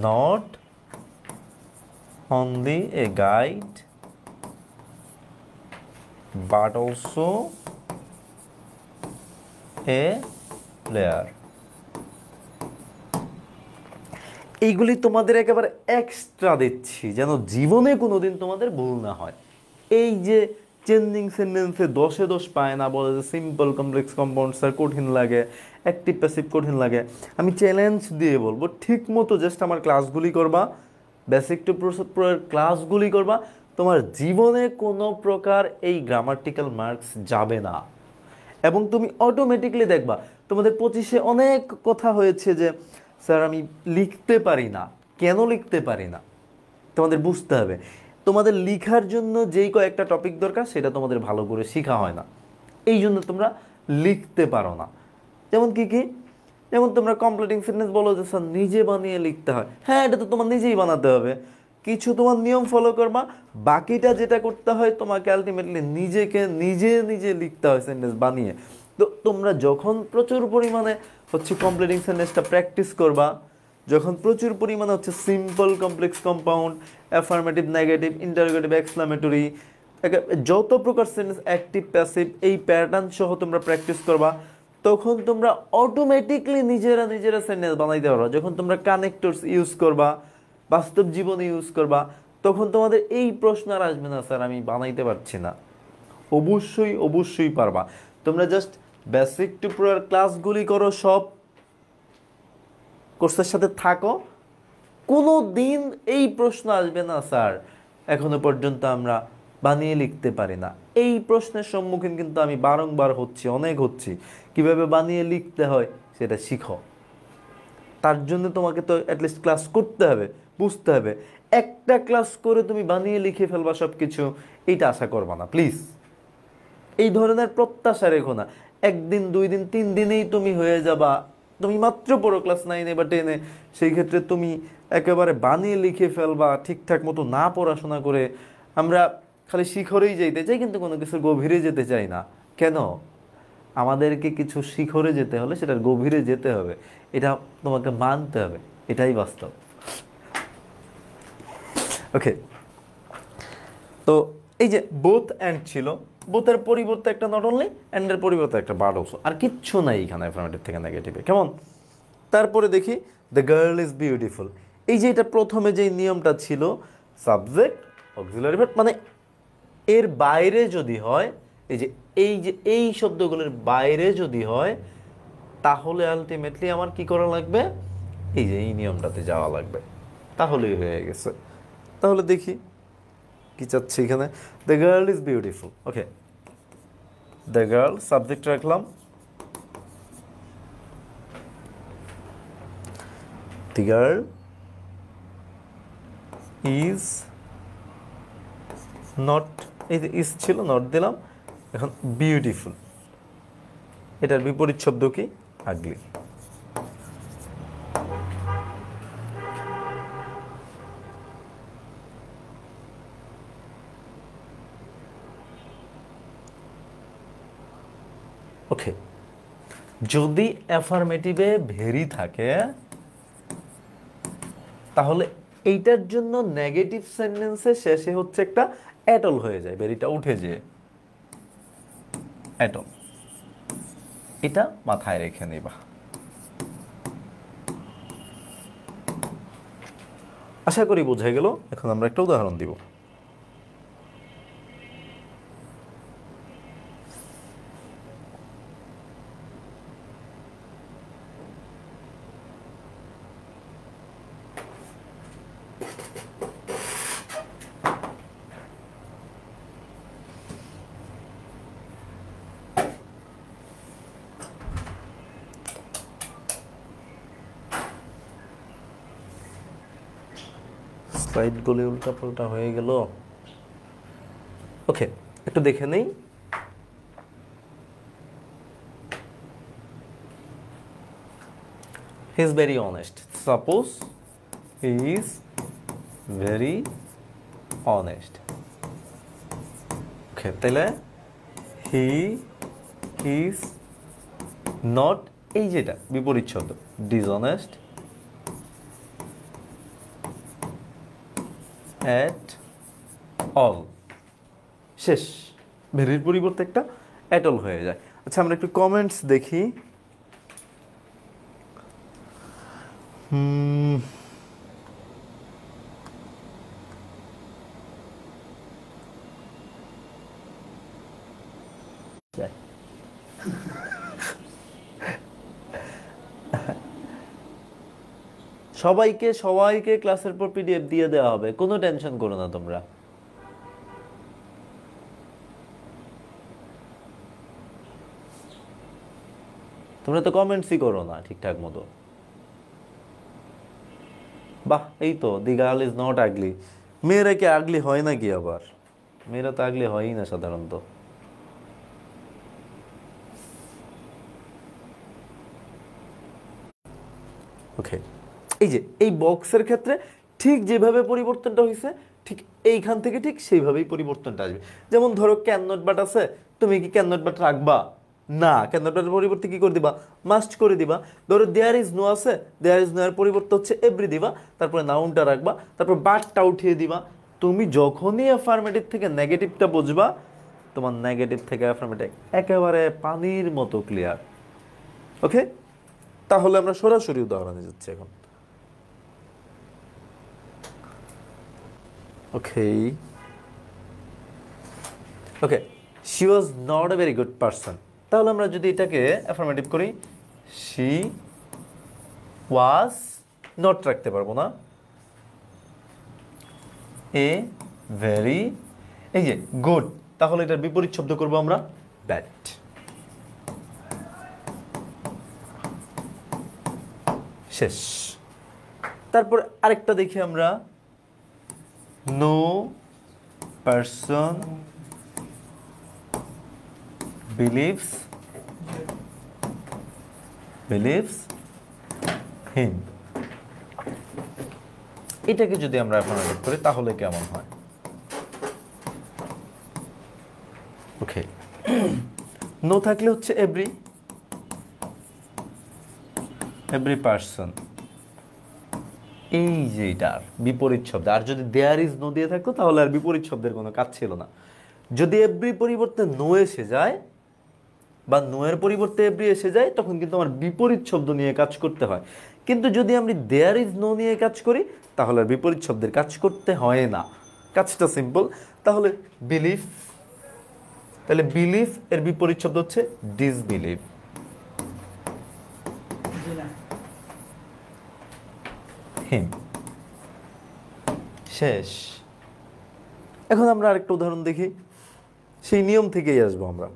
not only a guide but also a player। এইগুলি তোমাদের একেবারে এক্সট্রা দিচ্ছি যেন জীবনে কোনোদিন তোমাদের ভুল না হয়। এই যে চেঞ্জিং সেন্টেন্সে 10-এ 10 পায় না, বলে যে সিম্পল কমপ্লেক্স কম্পাউন্ড স্যার কঠিন লাগে, অ্যাক্টিভ প্যাসিভ কঠিন লাগে, আমি চ্যালেঞ্জ দিয়ে বলবো ঠিক মতো জাস্ট আমার ক্লাসগুলি করবা, বেসিক টু প্রোর ক্লাসগুলি করবা, তোমার জীবনে কোনো প্রকার এই গ্রামাটিক্যাল মার্কস যাবে না। এবং তুমি অটোমেটিকলি দেখবা তোমাদের 25-এ অনেক কথা হয়েছে যে স্যার আমি লিখতে পারি না, কেন লিখতে পারি না, তোমাদের বুঝতে হবে তোমাদের লিখার জন্য যেই কয়েকটা টপিক দরকার সেটা তোমাদের ভালো করে শেখা হয় না, এই জন্য তোমরা লিখতে পারো না। যেমন কি কি, যেমন তোমরা কমপ্লিটিং সেন্টেন্স বলো যে স্যার নিজে বানিয়ে লিখতে হয়, হ্যাঁ এটা তো তোমার নিজেই বানাতে হবে, কিছু তোমার নিয়ম ফলো করবা, বাকিটা যেটা করতে হয় তোমাকে আলটিমেটলি নিজেকে নিজে নিজে লিখতে হয় সেন্টেন্স বানিয়ে। তো তোমরা যখন প্রচুর পরিমাণে হচ্ছে কমপ্লিটিং সেন্টেন্সটা প্র্যাকটিস করবা, যখন প্রচুর পরিমাণে হচ্ছে simple complex compound, affirmative negative interrogative exclamatory, যত প্রকার সেন্টেন্স অ্যাক্টিভ প্যাসিভ এই প্যাটার্ন সহ তোমরা প্র্যাকটিস করবা, তখন তোমরা অটোমেটিকলি নিজেরা নিজেরা সেন্টেন্স বানাইতে পারবা। যখন তোমরা কানেক্টরস ইউজ করবা, বাস্তব জীবনে ইউজ করবা, তখন তোমাদের এই প্রশ্ন আর আসবে না স্যার আমি বানাইতে পারছি না। অবশ্যই অবশ্যই পারবা। তোমরা জাস্ট বেসিক টু প্রোর ক্লাসগুলি করো, সব কোর্সের সাথে থাকো, কোনো দিন এই প্রশ্ন আসবে না স্যার এখনো পর্যন্ত আমরা বানিয়ে লিখতে পারি না। এই প্রশ্নের সম্মুখীন কিন্তু আমি বারংবার হচ্ছি, অনেক হচ্ছি। কিভাবে বানিয়ে লিখতে হয় সেটা শিখো, তার জন্য তোমাকে তো অ্যাটলিস্ট ক্লাস করতে হবে, বুঝতে হবে। একটা ক্লাস করে তুমি বানিয়ে লিখে ফেলবা সব কিছু, এইটা আশা করবা না প্লিজ। এই ধরনের প্রত্যাশা রেখো না, একদিন 2 দিন 3 দিনেই তুমি হয়ে যাবা। তুমি মাত্র পড়ো ক্লাস 9-এ বা 10-এ, সেই ক্ষেত্রে তুমি একেবারে বানিয়ে লিখে ফেলবা ঠিকঠাক মতো না পড়াশোনা করে। আমরা খালি শিখরেই যেতে চাই কিন্তু কোনো কিছুর গভীরে যেতে চাই না। কেন? আমাদেরকে কিছু শিখরে যেতে হলে সেটার গভীরে যেতে হবে, এটা তোমাকে মানতে হবে, এটাই বাস্তব। ওকে, তো এই যে বোথ অ্যান্ড ছিল, বোথের পরিবর্তে একটা নট অনলি, অ্যান্ডের পরিবর্তে একটা বাট অলসো, আর কিচ্ছু নাই এখানে অ্যাফার্মেটিভ থেকে নেগেটিভে। কেমন? তারপরে দেখি দ্য গার্ল ইজ বিউটিফুল। এই যে এটা প্রথমে যেই নিয়মটা ছিল সাবজেক্ট অক্সিলারি ভার্ব, মানে এর বাইরে যদি হয়, এই শব্দগুলোর বাইরে যদি হয়, তাহলে আলটিমেটলি আমার কি করা লাগবে, এই যে এই নিয়মটাতে যাওয়া লাগবে, তাহলেই হয়ে গেছে। তাহলে দেখি কি চাচ্ছি এখানে, the girl is beautiful. Okay, the girl subject রাখলাম, দ্য গার্ল ইজ নট, এই যে ইজ ছিল নট দিলাম, এখন বিউটিফুল, এটার বিপরীত শব্দ কি, আগলি। ওকে, যদি অ্যাফার্মেটিভে ভেরি থাকে তাহলে এইটার জন্য নেগেটিভ সেন্টেন্সের শেষে হচ্ছে একটা অ্যাটল হয়ে যায়, ভেরিটা উঠে যায়, অ্যাটল। এটা মাথায় রেখে নিবা। আশা করি বোঝা গেল। এখন আমরা একটা উদাহরণ দিব। সাইডগুলি উল্টাপাল্টা হয়ে গেল। ওকে, একটু দেখে নেই। He is very honest. Suppose he is very honest. Okay, তাহলে he is not, এই যেটা বিপরীত শব্দ, dishonest at all। শেষ। ভেরির পরিবর্তে একটা at all হয়ে যায়। আচ্ছা, আমরা একটু কমেন্টস দেখি। সবাইকে ক্লাসের পর পিডিএফ দিয়ে দেওয়া হবে, কোনো টেনশন করো না তোমরা। তোমরা তো কমেন্টসই করো না ঠিকঠাক মতো। বাহ, এই তো, দি গার্ল ইজ নট আগলি। মেয়েরা কি আগলি হয় নাকি? আবার মেয়েরা তো আগলি হয়ই না সাধারণত। ওকে, এই যে এই বক্সের ক্ষেত্রে ঠিক যেভাবে পরিবর্তনটা হয়েছে, ঠিক এইখান থেকে ঠিক সেইভাবেই পরিবর্তনটা আসবে। যেমন ধরো ক্যান নট বাট আছে, তুমি কি ক্যান নট বাট রাখবা? না, ক্যান নট বাটের পরিবর্তে কি করে দিবা? মাস্ট করে দিবা। ধরো দেয়ার ইজ নো আছে, দেয়ার ইজ নো এর পরিবর্তে হচ্ছে এভরি দিবা, তারপরে নাউনটা রাখবা, তারপর বাটটা উঠিয়ে দিবা। তুমি যখনই অ্যাফার্মেটিভ থেকে নেগেটিভটা বুঝবা, তোমার নেগেটিভ থেকে অ্যাফার্মেটিভ একেবারে পানির মতো ক্লিয়ার। ওকে, তাহলে আমরা সরাসরি উদাহরণে যাচ্ছি এখন। Okay, she was not a very good person. তাহলে আমরা যদি এটাকে অ্যাফার্মেটিভ করি, শি ওয়াজ নট রাখতে পারবো না, এ ভেরি, এই যে গুড, তাহলে এটার বিপরীত শব্দ করবো আমরা ব্যাড। শেষ। তারপর আরেকটা দেখি আমরা, নো পারসন believes him। এটাকে যদি আমরা অ্যাফার্মেটিভ করি তাহলে কেমন হয়? ওকে, নো থাকলে হচ্ছে এভরি পারসন, এই যে এটার বিপরীত শব্দ। আর যদি দেয়ার ইজ নো দিয়ে থাকতো তাহলে আর বিপরীত শব্দের কোনো কাজ ছিল না। যদি এভরি পরিবর্তে নো এসে যায় বা নো এর পরিবর্তে এভরি এসে যায়, তখন কিন্তু আমার বিপরীত শব্দ নিয়ে কাজ করতে হয়। কিন্তু যদি আমি দেয়ার ইজ নো নিয়ে কাজ করি তাহলে আর বিপরীত শব্দের কাজ করতে হয় না, কাজটা সিম্পল। তাহলে বিলিভ, তাহলে বিলিভ এর বিপরীত শব্দ হচ্ছে ডিসবিলিভ। হিম। শেষ। এখন আমরা আরেকটা উদাহরণ দেখি, সেই নিয়ম থেকেই আসবো আমরা।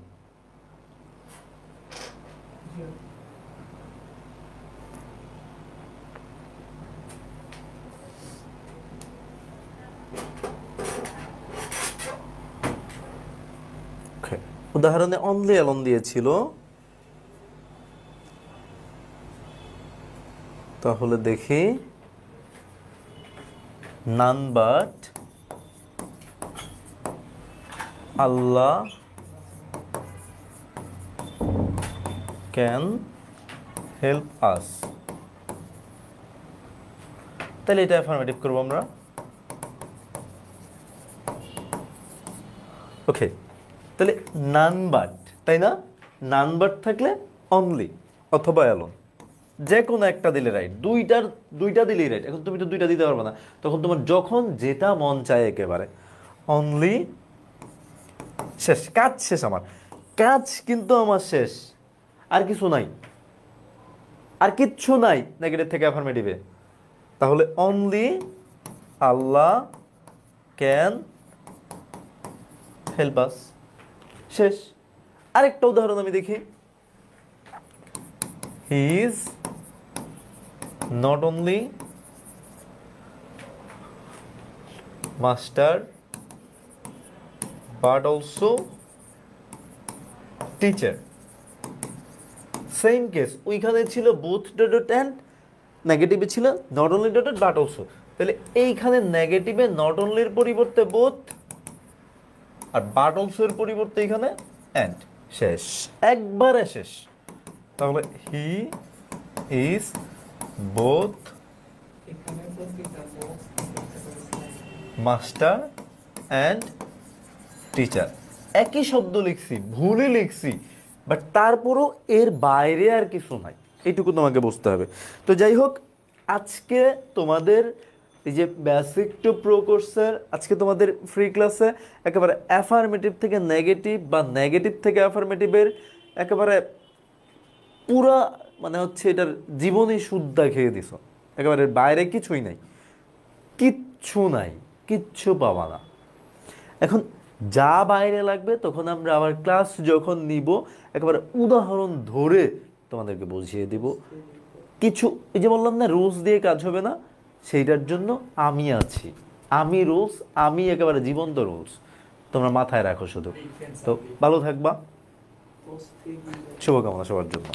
উদাহরণে অনলি অ্যালোন দিয়েছিল, তাহলে দেখি none but Allah can help us. তাহলে এটা অ্যাফার্মেটিভ করবো আমরা। ওকে, তাহলে নান বাট, তাই না? নান বাট থাকলে অনলি অথবা অ্যালোন, যে কোনো একটা দিলে রাইট, দুইটা দিলেই রাইট। এখন তুমি তো দুইটা দিতে পারবে না, তখন তোমার যখন যেটা মন চায় একেবারে অনলি। শেষ, কাজ শেষ, আমার কাজ কিন্তু আমার শেষ, আর কিছু নাই, আর কিচ্ছু নাই নেগেটিভ থেকে অ্যাফার্মেটিভে। তাহলে only Allah can help us. শেষ। আরেকটা উদাহরণ আমি দেখি, he is not only master but also teacher. Same case, ওইখানে ছিল বোথ ডট অ্যান্ড, নেগেটিভে ছিল not only dot but also. তাহলে এইখানে নেগেটিভে নট অনলির পরিবর্তে বোথ, আর বাট অলসো এর পরিবর্তে এখানে অ্যান্ড। শেষ, একবারে শেষ। তাহলে he is both master and teacher. একই শব্দ লিখছি, ভুলই লিখছি, বাট তারপরও এর বাইরে আর কিছু নাই, এইটুকু তোমাকে বুঝতে হবে। তো যাই হোক, আজকে তোমাদের এই যে বেসিক টু প্রো কোর্সের আজকে তোমাদের ফ্রি ক্লাসে একেবারে অ্যাফার্মেটিভ থেকে নেগেটিভ বা নেগেটিভ থেকে অ্যাফার্মেটিভের একেবারে পুরা মানে হচ্ছে এটার জীবনী শুদ্ধা খেয়ে দিছ, একেবারে বাইরে কিছুই নাই, কিচ্ছু নাই, কিচ্ছু পাবা না। এখন যা বাইরে লাগবে তখন আমরা আবার ক্লাস যখন নিব একেবারে উদাহরণ ধরে তোমাদেরকে বুঝিয়ে দিব। কিছু এই যে বললাম না রুলস দিয়ে কাজ হবে না, সেইটার জন্য আমি আছি, আমি রুলস, আমি একেবারে জীবন্ত রুলস, তোমরা মাথায় রাখো শুধু। তো ভালো থাকবা, শুভকামনা সবার জন্য।